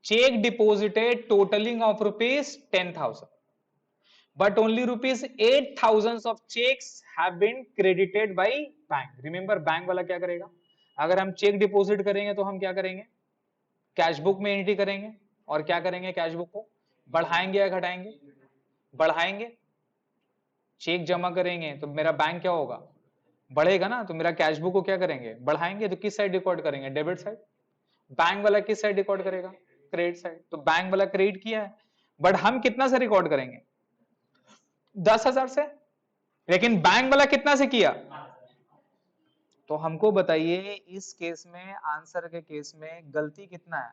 check deposited totalling of ₹10,000, but only ₹8,000 of checks have been credited by bank। Remember, bank वाला क्या करेगा, अगर हम check deposit करेंगे तो हम क्या करेंगे, कैश बुक में एंट्री करेंगे, और क्या करेंगे, कैश बुक को बढ़ाएंगे या घटाएंगे, बढ़ाएंगे। चेक जमा करेंगे तो मेरा बैंक क्या होगा, बढ़ेगा ना, तो मेरा कैश बुक को क्या करेंगे, बढ़ाएंगे। तो किस साइड रिकॉर्ड करेंगे, डेबिट साइड। बैंक वाला किस साइड रिकॉर्ड करेगा, क्रेडिट साइड। तो बैंक वाला क्रेडिट किया है, बट हम कितना से रिकॉर्ड करेंगे, 10,000 से, लेकिन बैंक वाला कितना से किया। तो हमको बताइए इस केस में, आंसर के केस में गलती कितना है,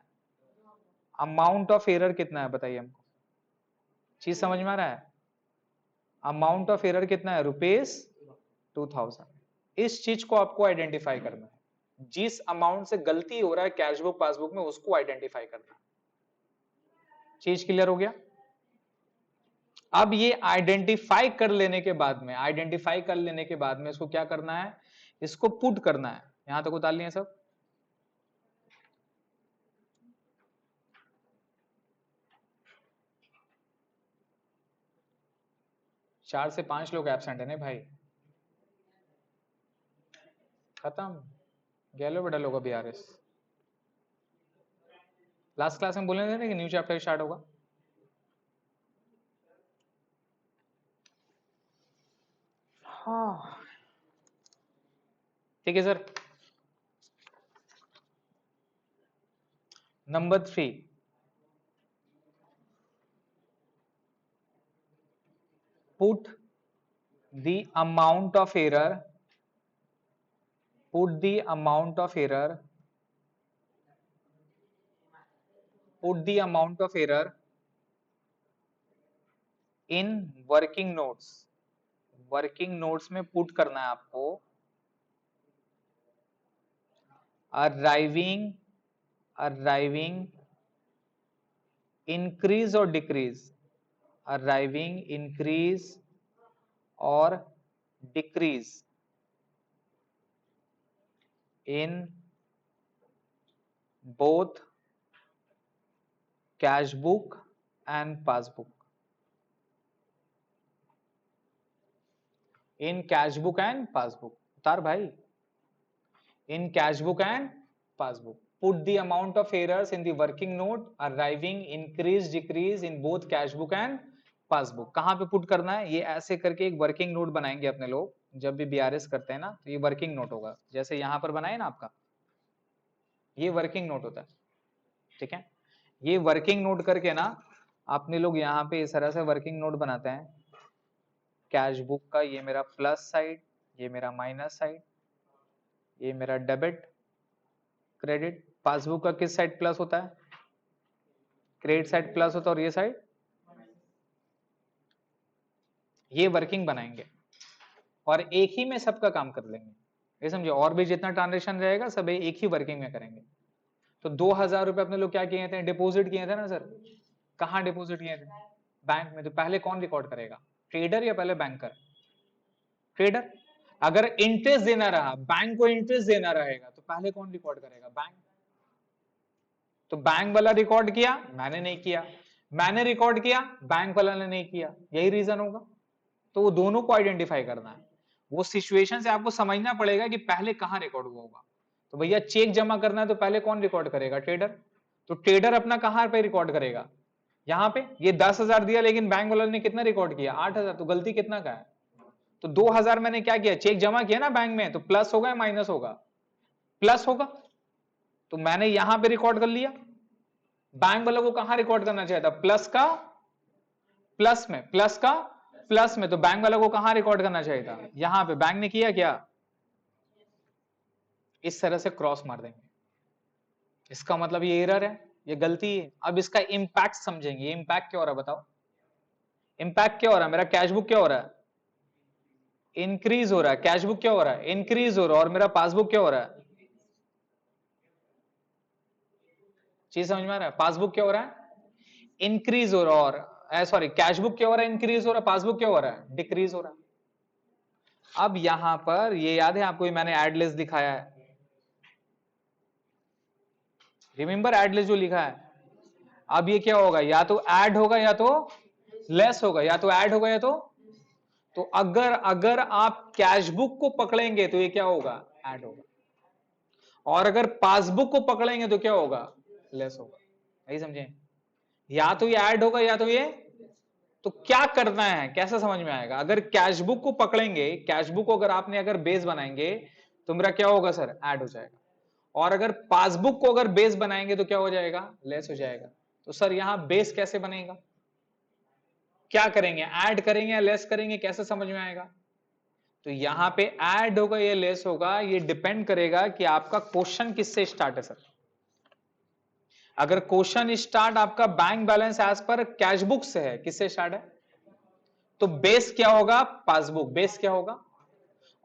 अमाउंट ऑफ एरर कितना है, बताइए हमको। चीज समझ में आ रहा है, अमाउंट ऑफ एरर कितना है, ₹2,000। इस चीज को आपको आइडेंटिफाई करना है, जिस अमाउंट से गलती हो रहा है कैश बुक पासबुक में, उसको आइडेंटिफाई करना है। चीज क्लियर हो गया। अब ये आइडेंटिफाई कर लेने के बाद में, आइडेंटिफाई कर लेने के बाद में इसको क्या करना है, इसको पुट करना है। यहां तक उतार लिए सब, 4 से 5 लोग एब्सेंट है ना भाई, खत्म, गैलो बेटा लोग अभी आरएस। लास्ट क्लास में बोलने थे ना कि न्यू चैप्टर स्टार्ट होगा। हाँ ठीक है sir. Number 3, put the amount of error, put the amount of error, put the amount of error in working notes, working notes में पुट करना है आपको, अराइविंग इंक्रीज और डिक्रीज, अराइविंग इंक्रीज और decrease in both cash book and passbook, in cash book and passbook. उतार भाई, in cash book and passbook, put the amount of errors in the working note arriving increase decrease in both cash book and passbook. कहां पे put करना है, ये ऐसे करके एक वर्किंग नोट बनाएंगे अपने लोग जब भी बीआरएस करते हैं ना, तो ये वर्किंग नोट होगा, जैसे यहां पर बनाए ना आपका, ये वर्किंग नोट होता है, ठीक है। ये वर्किंग नोट करके ना अपने लोग यहाँ पे इस तरह से वर्किंग नोट बनाते हैं, कैश बुक का ये मेरा प्लस साइड, ये मेरा माइनस साइड, ये मेरा डेबिट क्रेडिट। पासबुक का किस साइड प्लस होता है, क्रेडिट साइड प्लस होता है, और ये साइड, ये वर्किंग बनाएंगे और एक ही में सबका काम कर लेंगे, ये समझे। और भी जितना ट्रांजेक्शन रहेगा सब एक ही वर्किंग में करेंगे। तो 2000 रुपए अपने लोग क्या किए थे, डिपॉजिट किए थे ना सर, कहाँ डिपॉजिट किए थे, बैंक में। तो पहले कौन रिकॉर्ड करेगा, ट्रेडर या पहले बैंकर, ट्रेडर। अगर इंटरेस्ट देना रहा, बैंक को इंटरेस्ट देना रहेगा, तो पहले कौन रिकॉर्ड करेगा, बैंक। तो बैंक वाला रिकॉर्ड किया, मैंने नहीं किया, मैंने रिकॉर्ड किया, बैंक वाला ने नहीं किया, यही रीजन होगा। तो वो दोनों को आइडेंटिफाई करना है, वो सिचुएशन से आपको समझना पड़ेगा कि पहले कहां रिकॉर्ड हुआ होगा। तो भैया चेक जमा करना है तो पहले कौन रिकॉर्ड करेगा, ट्रेडर। तो ट्रेडर अपना कहां पे रिकॉर्ड करेगा, यहां पे। ये 10,000 दिया लेकिन बैंक वाले ने कितना रिकॉर्ड किया, 8,000, तो गलती कितना का है। तो 2,000 मैंने क्या किया, चेक जमा किया ना बैंक में, तो प्लस होगा या माइनस होगा, प्लस होगा। तो मैंने यहां पे रिकॉर्ड कर लिया, बैंक वालों को कहां रिकॉर्ड करना चाहिए था, प्लस का प्लस में, प्लस का प्लस में। तो बैंक वालों को कहां रिकॉर्ड करना चाहिए था, यहां पे। बैंक ने किया क्या, इस तरह से क्रॉस मार देंगे, इसका मतलब ये एरर है, ये गलती है। अब इसका इंपैक्ट समझेंगे, इंपैक्ट क्या हो रहा है बताओ, इंपैक्ट क्या हो रहा है, मेरा कैश बुक क्या हो रहा है, इंक्रीज हो रहा है, कैश बुक क्या हो रहा है, इंक्रीज हो रहा है, और मेरा पासबुक क्या हो रहा है, चीज समझ में आ रहा है, पासबुक क्या हो रहा है, इंक्रीज हो रहा है, और सॉरी कैश बुक क्या हो रहा है, इंक्रीज हो रहा है, पासबुक क्या हो रहा है, डिक्रीज हो रहा है। अब यहां पर ये याद है आपको, मैंने एड लिस्ट दिखाया है, रिमेंबर एड लिस्ट जो लिखा है। अब ये क्या होगा, या तो ऐड होगा या तो लेस होगा, या तो ऐड होगा या तो अगर अगर आप कैश बुक को पकड़ेंगे तो ये क्या होगा, ऐड होगा, और अगर पासबुक को पकड़ेंगे तो क्या होगा, लेस होगा। यही समझे, या तो ये ऐड होगा या तो ये। तो क्या करना है, कैसे समझ में आएगा, अगर कैश बुक को पकड़ेंगे, कैश बुक को अगर आपने अगर बेस बनाएंगे तो मेरा क्या होगा सर, ऐड हो जाएगा। और अगर पासबुक को अगर बेस बनाएंगे तो क्या हो जाएगा, लेस हो जाएगा। तो सर यहां बेस कैसे बनेगा, क्या करेंगे, ऐड करेंगे या लेस करेंगे, कैसे समझ में आएगा। तो यहां पे ऐड होगा या लेस होगा, ये डिपेंड करेगा कि आपका क्वेश्चन किससे स्टार्ट है सर। अगर क्वेश्चन स्टार्ट आपका bank balance as per cash book से है, किससे स्टार्ट है, तो बेस क्या होगा, पासबुक, बेस क्या होगा।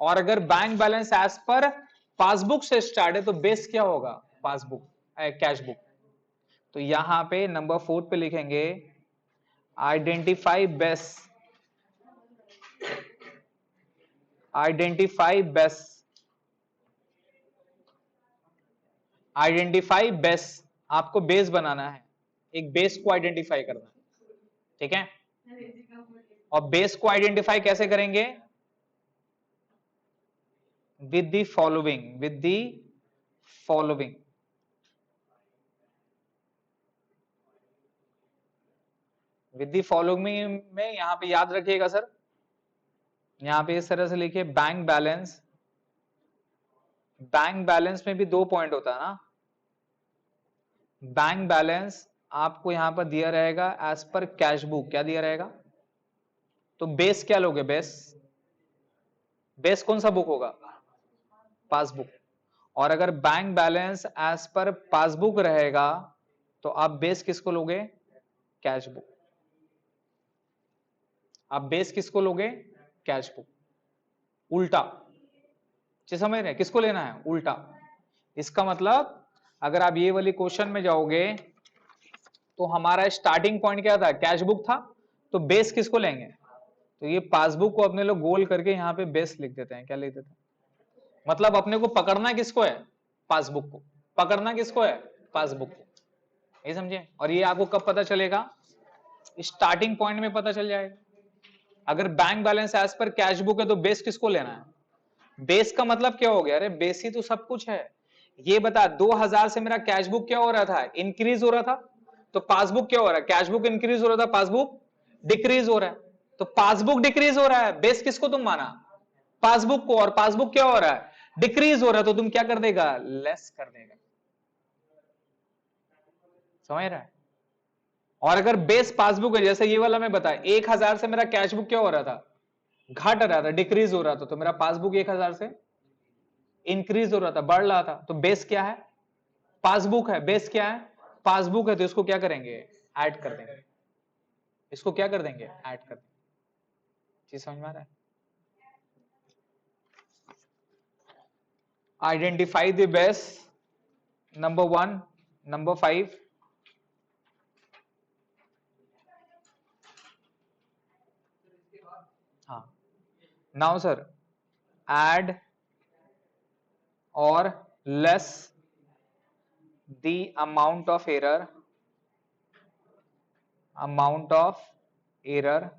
और अगर bank balance as per passbook से स्टार्ट है तो बेस क्या होगा, पासबुक, कैश बुक। तो यहां पे नंबर 4 पे लिखेंगे, identify base, identify base, identify base. आपको बेस बनाना है, एक बेस को आइडेंटिफाई करना है, ठीक है। और बेस को आइडेंटिफाई कैसे करेंगे? With the following, with the following. With the following में यहां पे याद रखिएगा सर, यहां पे इस तरह से लिखिए बैंक बैलेंस। बैंक बैलेंस में भी 2 पॉइंट होता है ना। बैंक बैलेंस आपको यहां पर दिया रहेगा एज पर कैश बुक। क्या दिया रहेगा? तो बेस क्या लोगे? बेस, बेस कौन सा बुक होगा? पासबुक। और अगर bank balance as per passbook रहेगा तो आप बेस किसको लोगे? Cash book. आप बेस किसको लोगे? Cash book. उल्टा, जी समझ रहे हैं? किसको लेना है? उल्टा। इसका मतलब अगर आप ये वाली क्वेश्चन में जाओगे तो हमारा स्टार्टिंग पॉइंट क्या था? कैश बुक था। तो बेस किसको लेंगे? तो ये पासबुक को अपने लोग गोल करके यहां पे बेस लिख देते हैं। क्या लिख देते हैं? मतलब अपने को पकड़ना किसको है? पासबुक को। पकड़ना किसको है? पासबुक को। ये समझे? और ये आपको कब पता चलेगा? स्टार्टिंग पॉइंट में पता चल जाएगा। अगर bank balance as per cash book है तो बेस किसको लेना है? बेस का मतलब क्या हो गया? अरे बेस ही तो सब कुछ है। ये बता, 2000 से मेरा कैश बुक क्या हो रहा था? इंक्रीज हो रहा था। तो पासबुक क्या हो रहा है? कैश बुक इंक्रीज हो रहा था, पासबुक डिक्रीज हो रहा है। तो पासबुक डिक्रीज हो रहा है, बेस किसको तुम माना? पासबुक को। और पासबुक क्या हो रहा है? डिक्रीज हो रहा है। तो तुम क्या कर देगा? लेस कर देगा। समझ रहा है? और अगर बेस पासबुक है, जैसे ये वाला मैं बताया, 1000 से मेरा कैश बुक क्या हो रहा था? घट रहा था, डिक्रीज हो रहा था। तो मेरा पासबुक 1000 से इंक्रीज हो रहा था, बढ़ रहा था। तो बेस क्या है? पासबुक है। बेस क्या है? पासबुक है। तो इसको क्या करेंगे? ऐड कर देंगे। इसको क्या कर देंगे? ऐड कर देंगे। चीज समझ में आ रहा है? Identify the base, number 1। Number 5, हाँ, नाउ सर, ऐड और less the amount of error, amount of error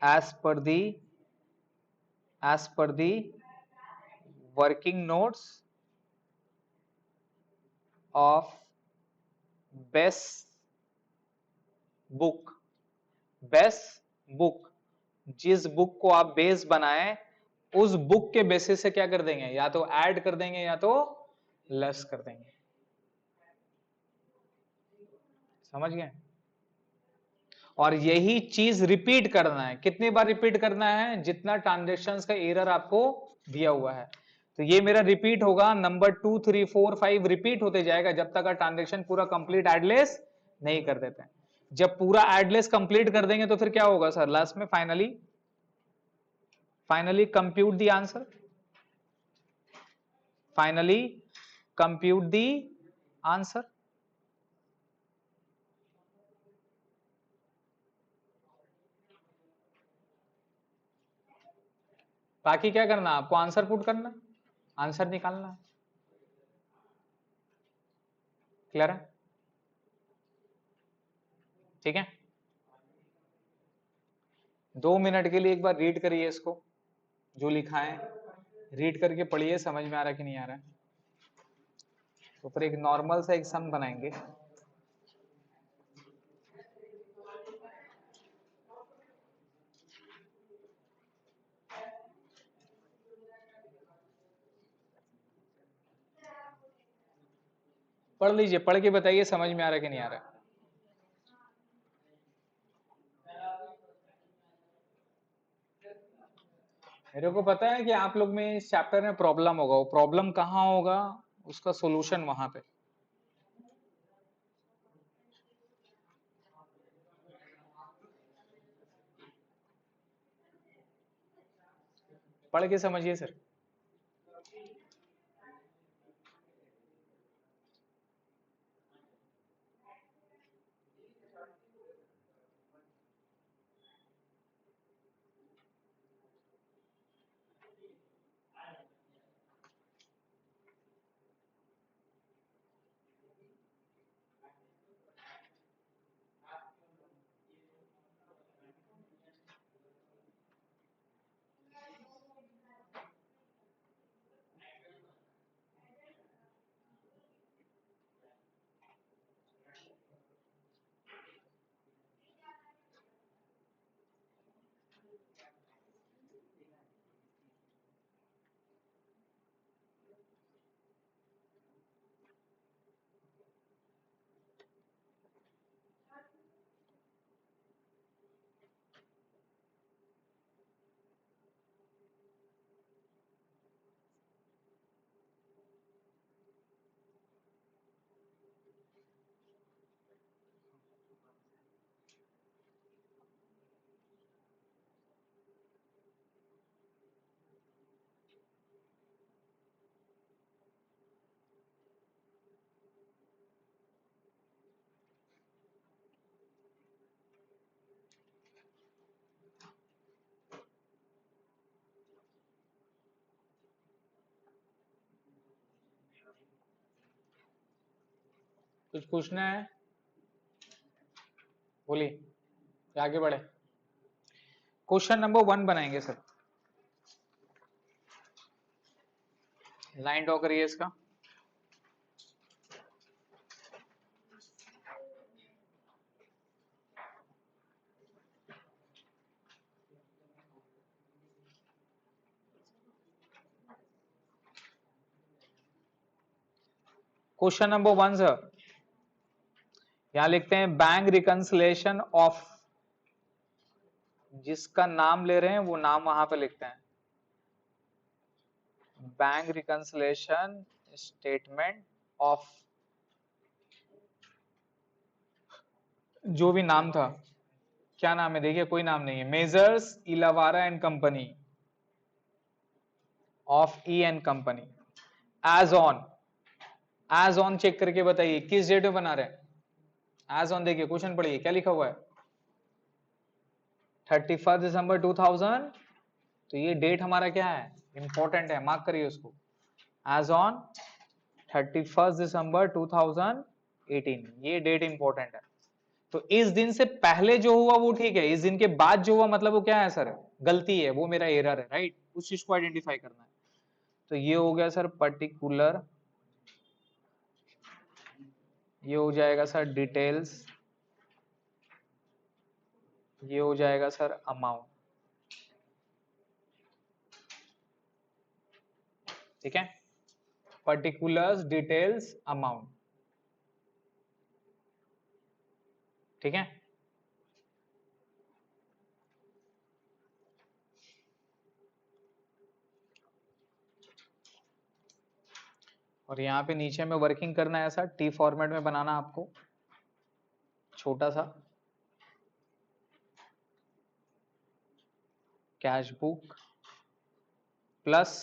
as per the working notes of best book। Base book, जिस बुक को आप बेस बनाए उस बुक के बेसिस से क्या कर देंगे? या तो ऐड कर देंगे या तो लेस कर देंगे। समझ गए? और यही चीज रिपीट करना है। कितनी बार रिपीट करना है? जितना ट्रांजेक्शन्स का एरर आपको दिया हुआ है। तो ये मेरा रिपीट होगा, नंबर 2, 3, 4, 5 रिपीट होते जाएगा जब तक ट्रांजेक्शन पूरा कंप्लीट एडलेस नहीं कर देते हैं। जब पूरा एडलेस कंप्लीट कर देंगे तो फिर क्या होगा सर? लास्ट में finally compute the answer, finally compute the answer. बाकी क्या करना है आपको? आंसर पुट करना, आंसर निकालना है। क्लियर है? ठीक है, 2 मिनट के लिए एक बार रीड करिए इसको, जो लिखा है रीड करके पढ़िए, समझ में आ रहा है कि नहीं आ रहा है। तो फिर एक नॉर्मल सा एक सम बनाएंगे। पढ़ लीजिए, पढ़ के बताइए समझ में आ रहा है कि नहीं आ रहा है। मेरे को पता है कि आप लोग में इस चैप्टर में प्रॉब्लम होगा। वो प्रॉब्लम कहाँ होगा? उसका सॉल्यूशन वहां पे। पढ़ के समझिए सर। कुछ पूछना है बोलिए, आगे बढ़े। क्वेश्चन नंबर 1 बनाएंगे सर, लाइन ड्रॉ करिए इसका। क्वेश्चन नंबर 1 सर, यहां लिखते हैं बैंक रिकंसिलेशन ऑफ, जिसका नाम ले रहे हैं वो नाम वहां पे लिखते हैं, बैंक रिकंसिलेशन स्टेटमेंट ऑफ, जो भी नाम था, क्या नाम है देखिए, कोई नाम नहीं है, Messrs Ilavara and company of E and company, as on cheque करके बताइए किस डेट में बना रहे हैं। एज ऑन देखिए क्वेश्चन पढ़िए क्या लिखा हुआ है, 31 दिसंबर 2000, तो ये डेट हमारा क्या है, इंपॉर्टेंट है, मार्क करिए उसको, एज ऑन 31 दिसंबर 2018, ये डेट इंपॉर्टेंट है। तो इस दिन से पहले जो हुआ वो ठीक है, इस दिन के बाद जो हुआ मतलब वो क्या है सर, गलती है, वो मेरा एरर है, राइट, उस चीज को आइडेंटिफाई करना है। तो ये हो गया सर पर्टिकुलर, ये हो जाएगा सर डिटेल्स, ये हो जाएगा सर अमाउंट, ठीक है, पर्टिकुलर्स डिटेल्स अमाउंट, ठीक है। और यहाँ पे नीचे में वर्किंग करना है ऐसा टी फॉर्मेट में बनाना आपको, छोटा सा कैश बुक प्लस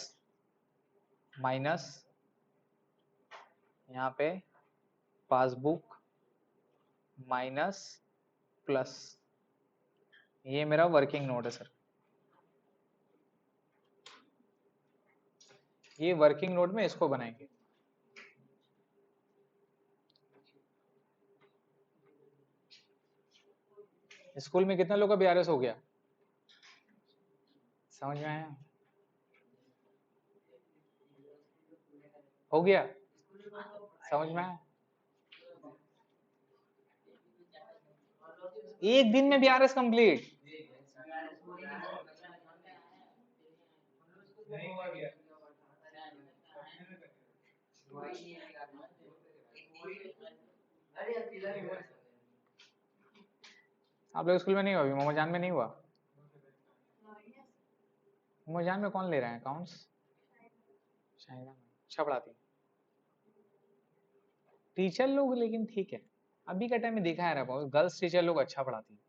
माइनस, यहाँ पे पासबुक माइनस प्लस, ये मेरा वर्किंग नोट है सर, ये वर्किंग नोट में इसको बनाएंगे। स्कूल में कितने लोग का बीआरएस हो गया, समझ में आया, हो गया, समझ में आया, एक दिन में बीआरएस कंप्लीट, आप लोग स्कूल में नहीं हुआ अभी, मोमोजान में नहीं हुआ, मोमोजान में कौन ले रहा है अकाउंट्स, शायद अच्छा पढ़ाती है टीचर लोग, लेकिन ठीक है, अभी का टाइम में देखा है रहा, गर्ल्स टीचर लोग अच्छा पढ़ाती है,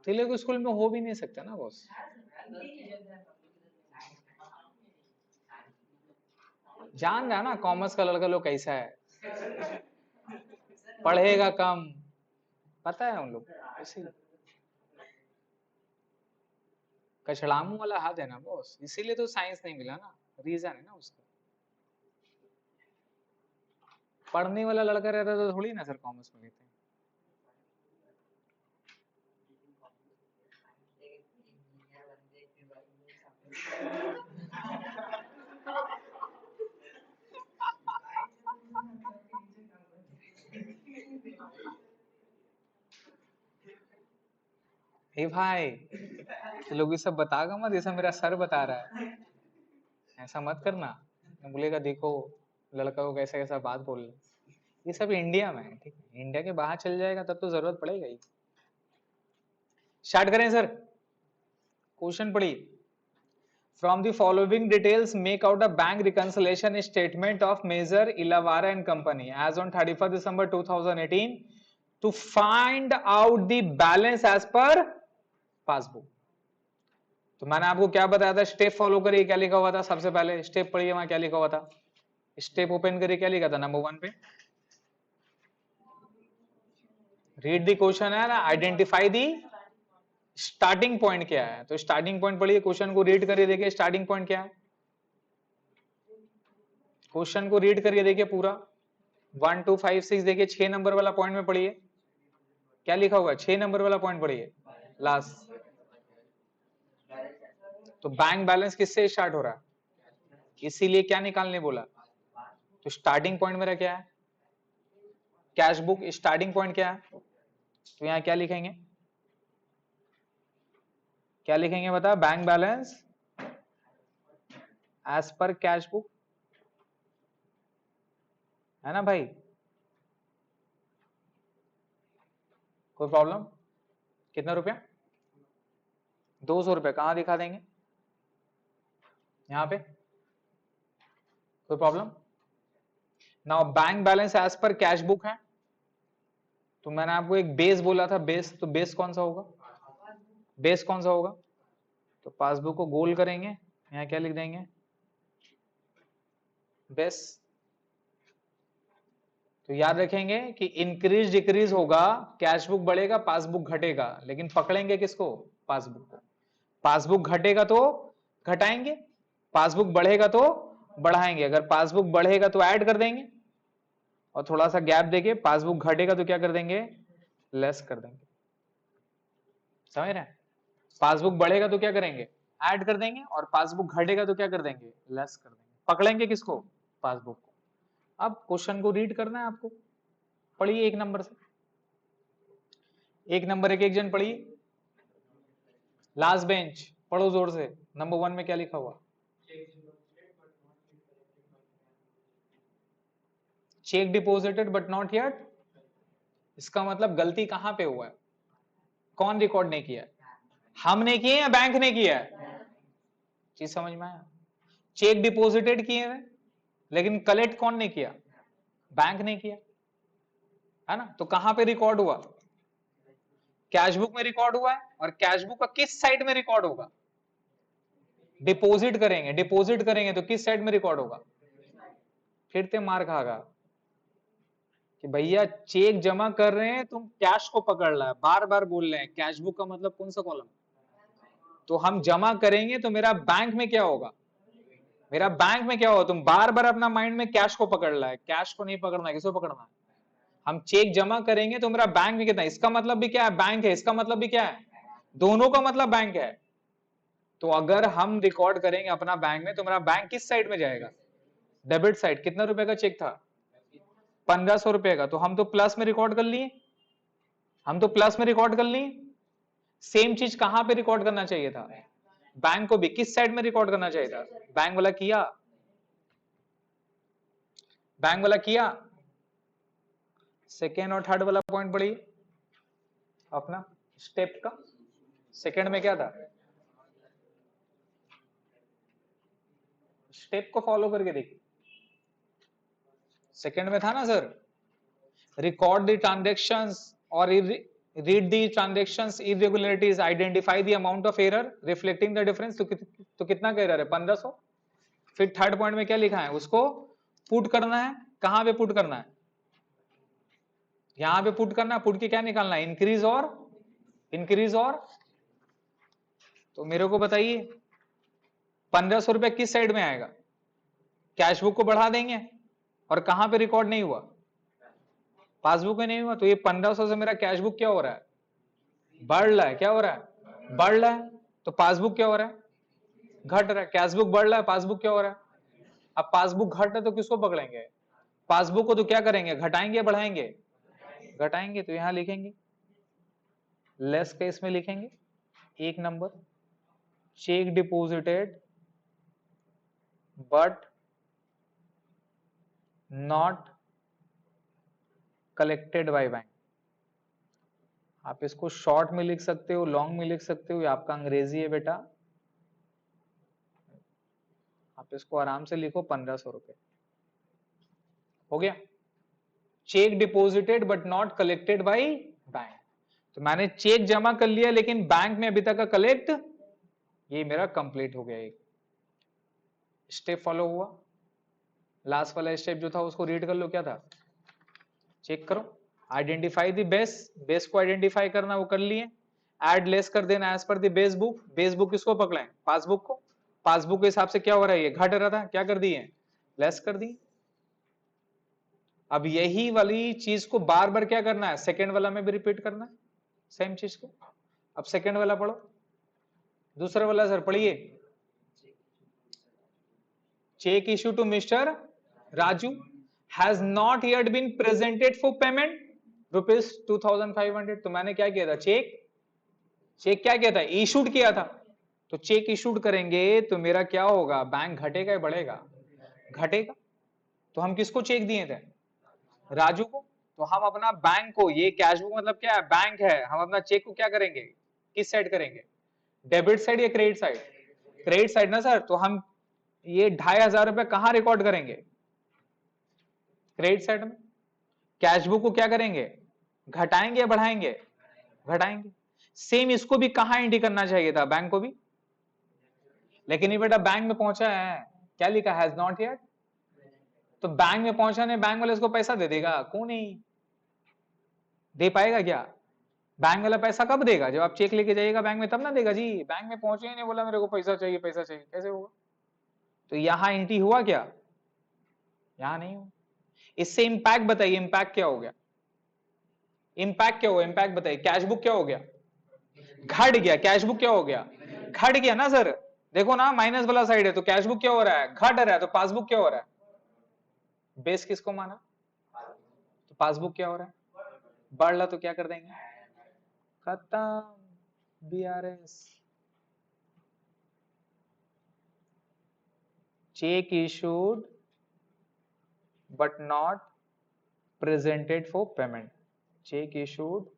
तेलुगु स्कूल में हो भी नहीं सकता ना बॉस, जान रहा ना कॉमर्स का लड़का लोग कैसा है, पढ़ेगा कम, पता है उन लोग, इसीलिए कचड़ामू वाला हाथ है ना बॉस, इसीलिए तो साइंस नहीं मिला ना, रीजन है ना उसका, पढ़ने वाला लड़का रहता तो थोड़ी ना सर कॉमर्स में लेते हैं। हे भाई, लोग ये सब बतागा मत, ये सब मेरा सर बता रहा है, ऐसा मत करना, बोलेगा देखो लड़का को कैसा कैसा बात बोल रहे, ये सब इंडिया में है, ठीक है, इंडिया के बाहर चल जाएगा तब तो जरूरत पड़ेगा ही। स्टार्ट करें सर, क्वेश्चन पढ़िए, from the following details make out a bank reconciliation statement of Messrs Ilavara and company as on 31 December 2018 to find out the balance as per passbook. तो मैंने आपको क्या बताया था, स्टेप फॉलो करिए, क्या लिखा हुआ था, सबसे पहले स्टेप पढ़िए, वहां क्या लिखा हुआ था, स्टेप ओपन करिए, क्या लिखा था नंबर 1 पे, रीड द क्वेश्चन है ना, आइडेंटिफाई दी स्टार्टिंग पॉइंट क्या है, तो स्टार्टिंग पॉइंट पढ़िए, क्वेश्चन को रीड करिए, देखिए स्टार्टिंग पॉइंट क्या है, क्वेश्चन को रीड करिए, देखिए पूरा 1 2 5 6, देखिए 6 नंबर वाला पॉइंट में पढ़िए, क्या लिखा हुआ है, 6 नंबर वाला पॉइंट पढ़िए लास्ट। तो बैंक बैलेंस किससे स्टार्ट हो रहा है, इसीलिए क्या निकालने बोला, तो स्टार्टिंग पॉइंट मेरा क्या है, कैश बुक, स्टार्टिंग पॉइंट क्या है, तो यहां क्या लिखेंगे, क्या लिखेंगे बता, bank balance as per cash book, है ना भाई, कोई प्रॉब्लम, कितना रुपया, 200 रुपया, कहां दिखा देंगे, यहां पे, कोई problem. Now bank balance as per cash book है, तो मैंने आपको एक बेस बोला था, बेस, तो बेस कौन सा होगा, बेस कौन सा होगा, तो पासबुक को गोल करेंगे, यहां क्या लिख देंगे, बेस। तो याद रखेंगे कि इंक्रीज डिक्रीज होगा, कैश बुक बढ़ेगा, पासबुक घटेगा, लेकिन पकड़ेंगे किसको, पासबुक को। पासबुक घटेगा तो घटाएंगे, पासबुक बढ़ेगा तो बढ़ाएंगे, अगर पासबुक बढ़ेगा तो ऐड कर देंगे, और थोड़ा सा गैप देके पासबुक घटेगा तो क्या कर देंगे, लेस कर देंगे, समझ रहे हैं, पासबुक बढ़ेगा तो क्या करेंगे, ऐड कर देंगे, और पासबुक घटेगा तो क्या कर देंगे, लेस कर देंगे, पकड़ेंगे किसको, पासबुक को। अब क्वेश्चन को रीड करना है आपको, पढ़िए एक नंबर से, एक नंबर एक जन पढ़िए, लास्ट बेंच पढ़ो जोर से, नंबर 1 में क्या लिखा हुआ, check deposited but not yet, इसका मतलब गलती कहां पे हुआ है, कौन रिकॉर्ड नहीं किया, हमने किए या बैंक ने किया है, चीज समझ में आया, चेक डिपोजिटेड किए हैं, लेकिन कलेक्ट कौन ने किया, बैंक ने किया, है ना, तो कहां पे रिकॉर्ड हुआ, कैश बुक में रिकॉर्ड हुआ है, और कैश बुक का किस साइड में रिकॉर्ड होगा, डिपॉजिट करेंगे, डिपॉजिट करेंगे तो किस साइड में रिकॉर्ड होगा, फिर ते मार खागा कि भैया चेक जमा कर रहे हैं, तुम कैश को पकड़ रहा है, बार बार बोल रहे हैं, कैश बुक का मतलब कौन सा कॉलम, तो हम जमा करेंगे तो मेरा बैंक में क्या होगा, मेरा बैंक में क्या होगा, तुम बार बार अपना माइंड में कैश को पकड़ रहा है, कैश को नहीं पकड़ना है, किसको पकड़ना है, हम चेक जमा करेंगे तो मेरा बैंक में कितना, इसका मतलब भी क्या है, बैंक है, इसका मतलब भी क्या है, दोनों का मतलब बैंक है, तो अगर हम रिकॉर्ड करेंगे अपना बैंक में तो मेरा बैंक किस साइड में जाएगा, डेबिट साइड। कितना रुपए का चेक था, 1500 रुपए का, तो हम तो प्लस में रिकॉर्ड कर लिए, हम तो प्लस में रिकॉर्ड कर लिए, सेम चीज कहां पे रिकॉर्ड करना चाहिए था, बैंक को भी किस साइड में रिकॉर्ड करना चाहिए था, बैंक वाला किया, बैंक वाला किया, सेकेंड और थर्ड वाला पॉइंट पढ़िए अपना स्टेप का, सेकेंड में क्या था, स्टेप को फॉलो करके देखिए, सेकेंड में था ना सर, रिकॉर्ड द ट्रांजैक्शंस और read the transactions irregularities, identify the amount of error reflecting the difference, तो कितना का एरर है, 1500। फिर थर्ड पॉइंट में क्या लिखा है, उसको पुट करना है, कहां पे पुट करना है, यहां पे पुट करना है, पुट के क्या निकालना है, इंक्रीज और, इंक्रीज और, तो मेरे को बताइए 1500 रुपए किस साइड में आएगा, कैश बुक को बढ़ा देंगे, और कहां पे रिकॉर्ड नहीं हुआ, पासबुक में नहीं हुआ, तो ये 1500 से मेरा कैश बुक क्या हो रहा है, बढ़ रहा है, क्या हो रहा है, बढ़ रहा है, तो पासबुक क्या हो रहा है, घट रहा है, कैश बुक बढ़ रहा है, पासबुक क्या हो रहा है, अब पासबुक घट रहा है तो किसको पकड़ेंगे, पासबुक को, तो क्या करेंगे, घटाएंगे या बढ़ाएंगे, घटाएंगे, तो यहां लिखेंगे लेस केस में लिखेंगे, एक number, check deposited but not collected by bank, आप इसको शॉर्ट में लिख सकते हो, लॉन्ग में लिख सकते हो, ये आपका अंग्रेजी है बेटा, आप इसको आराम से लिखो, 1500 रुपए हो गया, check deposited but not collected by bank, तो मैंने चेक जमा कर लिया लेकिन बैंक में अभी तक का कलेक्ट, ये मेरा कंप्लीट हो गया, एक स्टेप फॉलो हुआ, लास्ट वाला स्टेप जो था उसको रीड कर लो, क्या था, चेक करो, आइडेंटिफाई द बेस, बेस को आइडेंटिफाई करना वो कर लिए, ऐड लेस कर देना as per the base book, base book किसको पकड़े, पासबुक को, पासबुक के हिसाब से क्या हो रहा है, ये घट रहा था, क्या कर दिए, लेस कर दी, अब यही वाली चीज को बार बार क्या करना है, सेकेंड वाला में भी रिपीट करना है सेम चीज को। अब सेकेंड वाला पढ़ो, दूसरा वाला सर पढ़िए। Cheque issue to mister Raju has not yet been presented for payment ₹2500। तो मैंने क्या किया था, चेक चेक क्या किया था, इशूड किया था। तो चेक इशूड करेंगे तो मेरा क्या होगा, बैंक घटेगा या बढ़ेगा, घटेगा। तो हम किसको चेक दिए थे, राजू को। तो हम अपना बैंक को, ये कैश बुक मतलब क्या है, बैंक है, हम अपना चेक को क्या करेंगे, किस साइड करेंगे, डेबिट साइड या क्रेडिट साइड, क्रेडिट साइड ना सर। तो हम ये 2500 रुपए कहां रिकॉर्ड करेंगे, क्रेडिट साइड में। कैश बुक को क्या करेंगे, घटाएंगे या बढ़ाएंगे, घटाएंगे। सेम इसको भी कहां एंट्री करना चाहिए था, बैंक को भी। लेकिन ये बेटा बैंक में पहुंचा है, क्या लिखा, हैज नॉट येट। तो बैंक में पहुंचा नहीं, बैंक वाले इसको पैसा दे देगा, क्यों नहीं दे पाएगा क्या। बैंक वाला पैसा कब देगा, जब आप चेक लेके जाइएगा बैंक में तब ना देगा जी। बैंक में पहुंचे ही नहीं, बोला मेरे को पैसा चाहिए पैसा चाहिए, कैसे होगा। तो यहां एंट्री हुआ क्या, यहां नहीं हुआ। इससे इंपैक्ट बताइए, इंपैक्ट क्या हो गया, इंपैक्ट क्या हुआ, इंपैक्ट बताइए। कैश बुक क्या हो गया, घट गया। कैश बुक क्या हो गया, घट गया ना सर। देखो ना माइनस वाला साइड है, तो कैश बुक क्या हो रहा है, घट रहा है। तो पासबुक क्या हो रहा है, बेस किसको माना, तो पासबुक क्या हो रहा है, बढ़ रहा। तो क्या कर देंगे, खत्म, BRS. Check issued but not presented for payment, check issued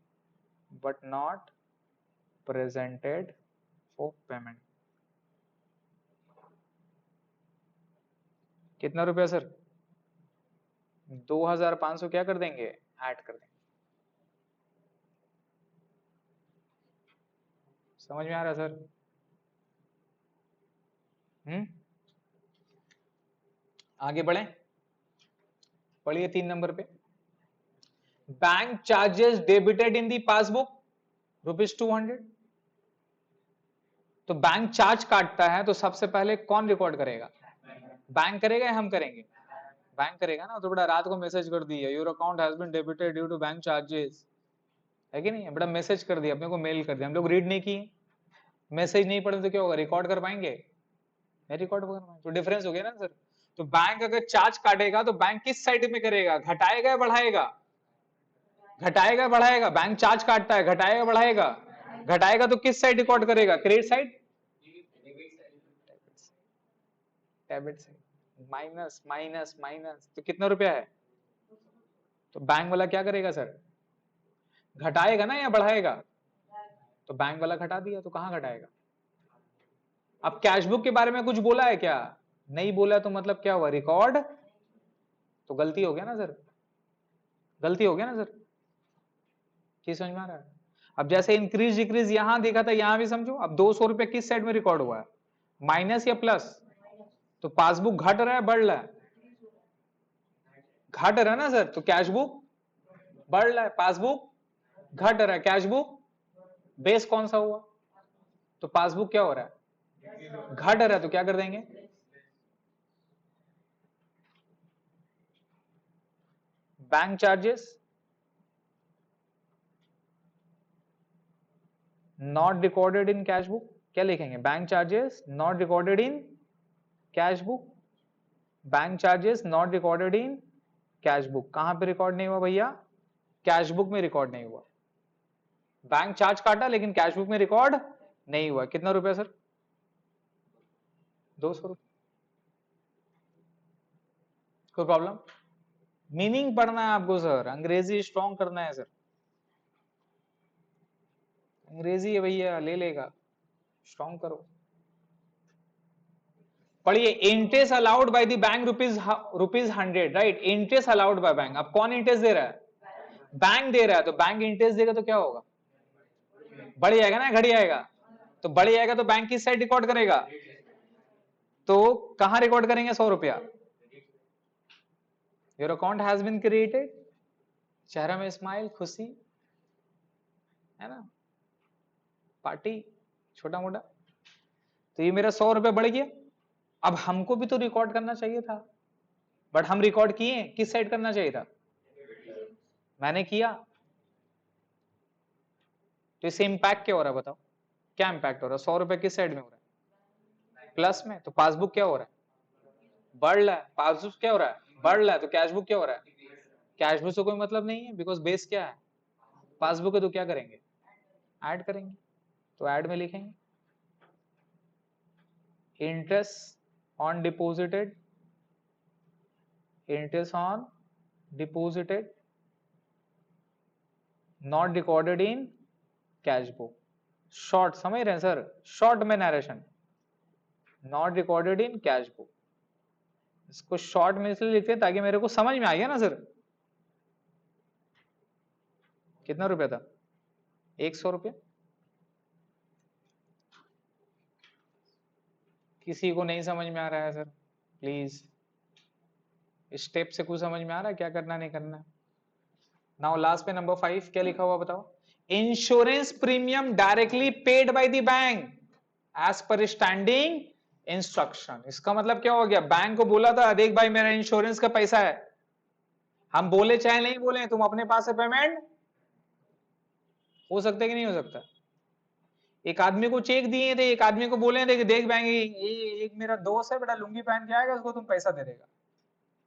but not presented for payment. कितना रुपया सर, 2500 क्या कर देंगे, ऐड कर देंगे। समझ में आ रहा सर, आगे बढ़े, पढ़िए 3 नंबर पे। Bank charges debited in the passbook ₹200। तो बैंक चार्ज काटता है तो सबसे पहले कौन रिकॉर्ड करेगा, बैंक करेगा या हम करेंगे, बैंक करेगा ना। तो बड़ा रात को मैसेज कर दिया, your account has been debited due to bank charges, है कि नहीं, बड़ा मैसेज कर दिया, अपने को मेल कर दिया, हम लोग रीड नहीं किए, मैसेज नहीं पढ़े तो क्या होगा, रिकॉर्ड कर पाएंगे, नहीं रिकॉर्ड कर पाएंगे। तो डिफरेंस हो गया ना सर। तो बैंक अगर चार्ज काटेगा तो बैंक किस साइड में करेगा, घटाएगा या बढ़ाएगा, घटाएगा बढ़ाएगा। बैंक चार्ज काटता है, घटाएगा बढ़ाएगा, घटाएगा तो किस साइड रिकॉर्ड करेगा, credit side, debit side. Minus minus minus, तो कितना रुपया है, तो बैंक वाला क्या करेगा सर, घटाएगा ना या बढ़ाएगा। तो बैंक वाला घटा दिया, तो कहां घटाएगा। अब कैश बुक के बारे में कुछ बोला है क्या, नहीं बोला। तो मतलब क्या हुआ, रिकॉर्ड, तो गलती हो गया ना सर, गलती हो गया ना सर। की समझ में आ रहा है। अब जैसे इंक्रीज डिक्रीज यहां देखा था, यहां भी समझो। अब 200 रुपए किस साइड में रिकॉर्ड हुआ है, माइनस या प्लस। तो पासबुक घट रहा है बढ़ रहा है, घट रहा है ना सर। तो कैश बुक बढ़ रहा है, पासबुक घट रहा है, कैश बुक बेस कौन सा हुआ, तो पासबुक क्या हो रहा है, घट रहा है। तो क्या कर देंगे, bank charges not recorded in cash book, क्या लिखेंगे, bank charges not recorded in cash book, bank charges not recorded in cash book. कहां पे रिकॉर्ड नहीं हुआ भैया, कैश बुक में रिकॉर्ड नहीं हुआ। बैंक चार्ज काटा लेकिन कैश बुक में रिकॉर्ड नहीं हुआ। कितना रुपया सर, 200 रुपये। कोई प्रॉब्लम, मीनिंग पढ़ना है आपको सर, अंग्रेजी स्ट्रॉन्ग करना है सर, अंग्रेजी है भैया, ले लेगा, स्ट्रॉन्ग करो। पढ़िए, interest allowed by the bank rupees 100, right. Interest allowed by bank, अब कौन इंटरेस्ट दे रहा है, बैंक दे रहा है। तो बैंक इंटरेस्ट देगा तो क्या होगा, बढ़ जाएगा ना, घट जाएगा। तो बढ़ जाएगा तो बैंक किस साइड रिकॉर्ड करेगा, तो कहां रिकॉर्ड करेंगे, 100 रुपया। Your account has been credited, चेहरा में स्माइल, खुशी है ना, पार्टी, छोटा मोटा। तो ये मेरा 100 रुपया बढ़ गया। अब हमको भी तो रिकॉर्ड करना चाहिए था, बट हम रिकॉर्ड किए, किस साइड करना चाहिए था, मैंने किया, तो इससे इंपैक्ट क्या हो रहा है बताओ, क्या इंपैक्ट हो रहा है? 100 रुपए किस साइड में हो रहा है? प्लस में। तो पासबुक क्या हो रहा है? बढ़ रहा है। पासबुक क्या हो रहा है? बढ़ रहा है। तो कैशबुक क्या हो रहा है? कैशबुक से कोई मतलब नहीं है, बिकॉज बेस क्या है? पासबुक है। तो क्या करेंगे? ऐड करेंगे। तो ऐड में लिखेंगे interest on deposited, interest on deposited not recorded in cash book. Short समझ रहे हैं सर? शॉर्ट में narration, not recorded in cash book. इसको शॉर्ट में इसलिए लिखते हैं ताकि मेरे को समझ में आ गया ना सर। कितना रुपया था? 100 रुपया। किसी को नहीं समझ में आ रहा है सर? प्लीज स्टेप से कुछ समझ में आ रहा है क्या करना नहीं करना? नाउ लास्ट पे नंबर 5 क्या लिखा हुआ बताओ? Insurance premium directly paid by the bank as per standing instruction. इसका मतलब क्या हो गया? बैंक को बोला था देख भाई मेरा इंश्योरेंस का पैसा है, हम बोले चाहे नहीं बोले तुम अपने पास से पेमेंट, हो सकता है कि नहीं हो सकता? एक आदमी को चेक दिए थे, एक आदमी को बोले थे कि देख बैंक ये एक मेरा दोस्त है बेटा लुंगी पहन के आएगा, उसको तुम पैसा दे देगा।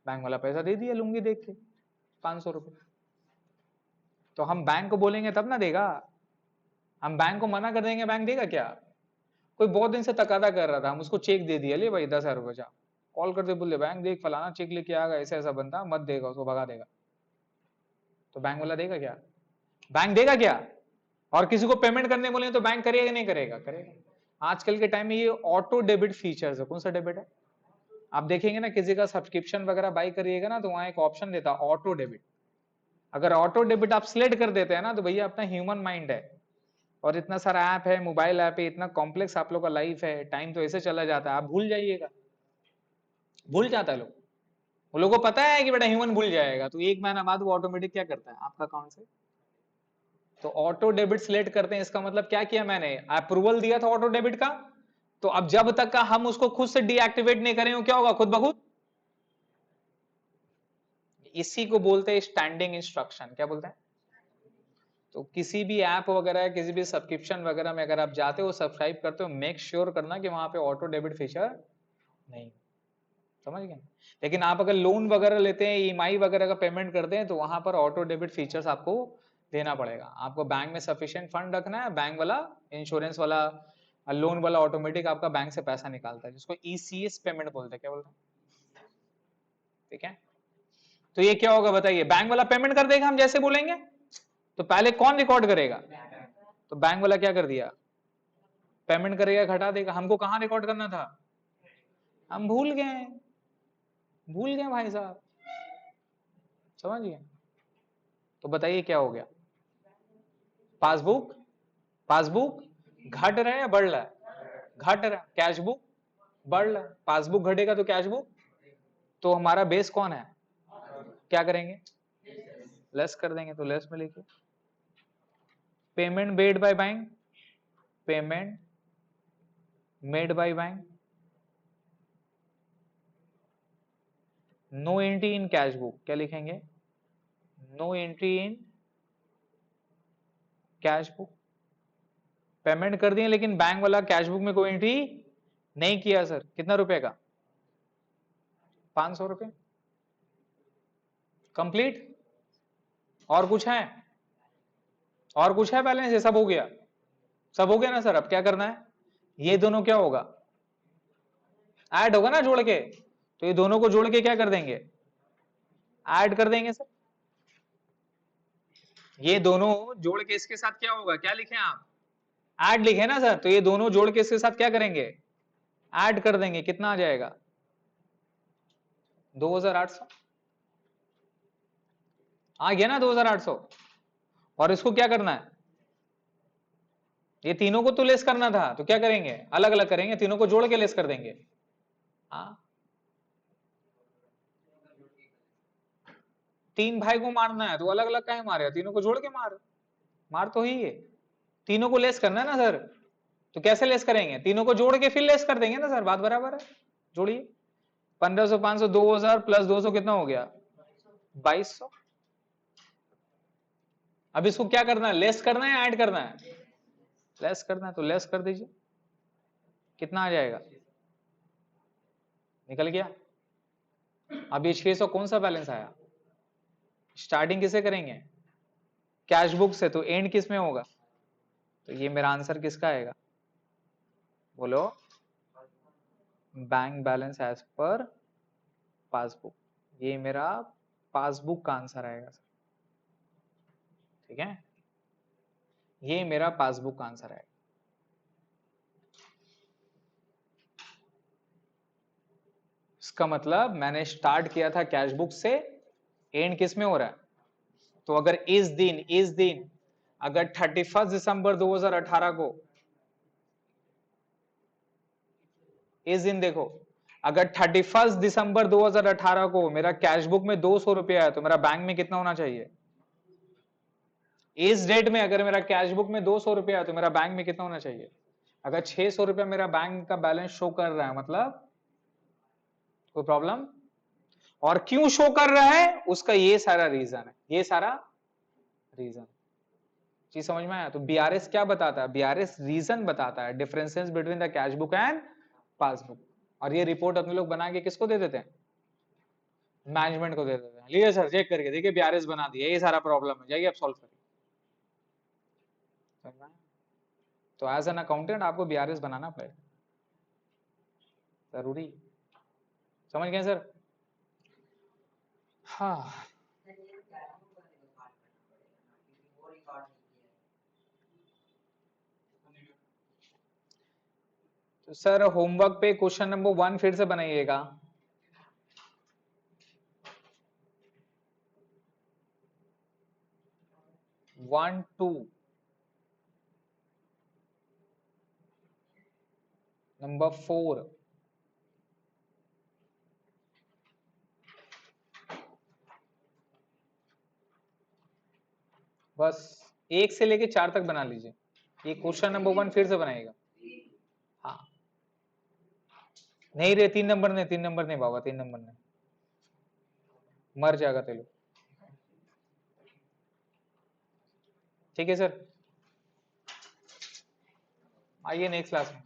बैंक वाला पैसा दे दिया लुंगी देख के 500 रुपए। तो हम बैंक को बोलेंगे तब ना देगा, हम बैंक को मना कर देंगे बैंक देगा क्या? कोई बहुत दिन से तकादा कर रहा था, हम उसको चेक दे दिया, ले भाई 10,000 रुपए जा, कॉल करते बोले बैंक देख फलाना चेक लेके आएगा, ऐसा ऐसा बंदा मत देगा उसको, भगा देगा। तो बैंक वाला देगा क्या? बैंक देगा क्या? और किसी को पेमेंट करने बोले तो बैंक करेगा नहीं करेगा? करेगा। आजकल के टाइम में ये ऑटो डेबिट फीचर्स है। कौन सा डेबिट है? आप देखेंगे ना किसी का सब्सक्रिप्शन वगैरह बाई करिएगा ना तो वहां एक ऑप्शन देता है ऑटो डेबिट। अगर ऑटो डेबिट आप सिलेक्ट कर देते हैं ना तो भैया अपना ह्यूमन माइंड है और इतना सारा ऐप है, मोबाइल ऐप है, इतना कॉम्प्लेक्स आप लोग का लाइफ है, टाइम तो ऐसे चला जाता है, आप भूल जाइएगा। भूल जाता है लोग, वो लोगों को पता है कि बेटा ह्यूमन भूल जाएगा, तो एक महीना बाद वो ऑटोमेटिक क्या करता है आपका अकाउंट से, तो ऑटो डेबिट सिलेक्ट करते हैं। इसका मतलब क्या किया मैंने? अप्रूवल दिया था ऑटो डेबिट का, तो अब जब तक का हम उसको खुद से डीएक्टिवेट नहीं करें क्या होगा? खुद ब खुद। इसी को बोलते हैं स्टैंडिंग इंस्ट्रक्शन। क्या बोलते हैं? तो किसी भी ऐप वगैरह, किसी भी सब्सक्रिप्शन वगैरह में अगर आप जाते हो, सब्सक्राइब करते हो, मेक श्योर करना कि वहां पे ऑटो डेबिट फीचर नहीं, समझ गए? लेकिन आप अगर लोन वगैरह लेते हैं, ईएमआई वगैरह का पेमेंट करते हैं, तो वहां पर ऑटो डेबिट फीचर्स आपको देना पड़ेगा। आपको बैंक में सफिशिएंट फंड रखना है, बैंक वाला, इंश्योरेंस वाला, लोन वाला ऑटोमेटिक आपका बैंक से पैसा निकालता है, जिसको ईसीएस पेमेंट बोलते हैं। क्या बोलते हैं? ठीक है। तो ये क्या होगा बताइए? बैंक वाला पेमेंट कर देगा हम जैसे बोलेंगे, तो पहले कौन रिकॉर्ड करेगा? तो बैंक वाला क्या कर दिया? पेमेंट करेगा, घटा देगा। हमको कहां रिकॉर्ड करना था? हम भूल गए, भूल गए भाई साहब, समझ गए? तो बताइए क्या हो गया? पासबुक, पासबुक घट रहा है या बढ़ रहा है? घट रहा है। कैश बुक बढ़ रहा है। पासबुक घटेगा तो कैश बुक, तो हमारा बेस कौन है? क्या करेंगे? लेस कर देंगे। तो लेस में लिखिए payment made by bank, payment made by bank, no entry in cash book. क्या लिखेंगे? No entry in cash book. Payment कर दिए लेकिन बैंक वाला कैश बुक में कोई एंट्री नहीं किया सर। कितना रुपए का? 500 रुपए। कंप्लीट? और कुछ है? और कुछ है बैलेंस? ये सब हो गया? सब हो गया ना सर? अब क्या करना है? ये दोनों क्या होगा? ऐड होगा ना जोड़ के, तो ये दोनों को जोड़ के क्या कर देंगे? ऐड कर देंगे सर। ये दोनों जोड़ के इसके साथ क्या होगा? क्या लिखे आप? ऐड लिखे ना सर, तो ये दोनों जोड़ के इसके साथ क्या करेंगे? ऐड कर देंगे। कितना आ जाएगा? 2800 आ गया ना? 2800। और इसको क्या करना है? ये तीनों को तो लेस करना था, तो क्या करेंगे? अलग अलग करेंगे, तीनों को जोड़ के लेस कर देंगे। हाँ, तीन भाई को मारना है तो अलग अलग काहे मारे? तीनों को जोड़ के मार, मार तो ही है। तीनों को लेस करना है ना सर, तो कैसे लेस करेंगे? तीनों को जोड़ के फिर लेस कर देंगे ना सर, बात बराबर है। जोड़िए 1500, 500, 2000 प्लस 200 कितना हो गया? 2200। अब इसको क्या करना है, लेस करना है या ऐड करना है? लेस करना है, तो लेस कर दीजिए, कितना आ जाएगा, निकल गया। अब ये 600 कौन सा बैलेंस आया, स्टार्टिंग किसे करेंगे, कैश बुक से, तो एंड किस में होगा, तो ये मेरा आंसर किसका आएगा, बोलो, bank balance as per passbook, ये मेरा पासबुक का आंसर आएगा सर, ठीक है, ये मेरा पासबुक का आंसर आएगा। इसका मतलब मैंने स्टार्ट किया था कैश बुक से, एंड किस में हो रहा है, तो अगर इस दिन अगर 31 दिसंबर 2018 को, इस दिन देखो, अगर 31 दिसंबर 2018 को मेरा कैश बुक में 200 रुपया है, तो मेरा बैंक में कितना होना चाहिए, इस डेट में अगर मेरा कैश बुक में 200 रुपया है, तो मेरा बैंक में कितना होना चाहिए, अगर 600 रुपया मेरा बैंक का बैलेंस शो कर रहा है, मतलब कोई प्रॉब्लम, और क्यों शो कर रहा है, उसका ये सारा रीजन है, ये सारा रीजन, चीज समझ में आया। तो बीआरएस क्या बताता है, बीआरएस रीजन बताता है, differences between the cash book and passbook, और ये रिपोर्ट अपने लोग बना के किसको दे देते हैं, मैनेजमेंट को दे देते हैं, लीजिए सर चेक करके देखिए बीआरएस बना दिया, ये सारा प्रॉब्लम है, जाइए आप सॉल्व करिए। तो एज एन अकाउंटेंट आपको बीआरएस बनाना पड़ेगा, जरूरी, समझ गए सर। हाँ, तो सर होमवर्क पे क्वेश्चन नंबर 1 फिर से बनाइएगा, वन टू, नंबर 4, बस 1 से लेके 4 तक बना लीजिए, ये क्वेश्चन नंबर 1 फिर से बनाएगा। हाँ, नहीं रे 3 नंबर नहीं, 3 नंबर नहीं बाबा, 3 नंबर नहीं, मर जाएगा तेलू, ठीक है सर, आइए नेक्स्ट क्लास में।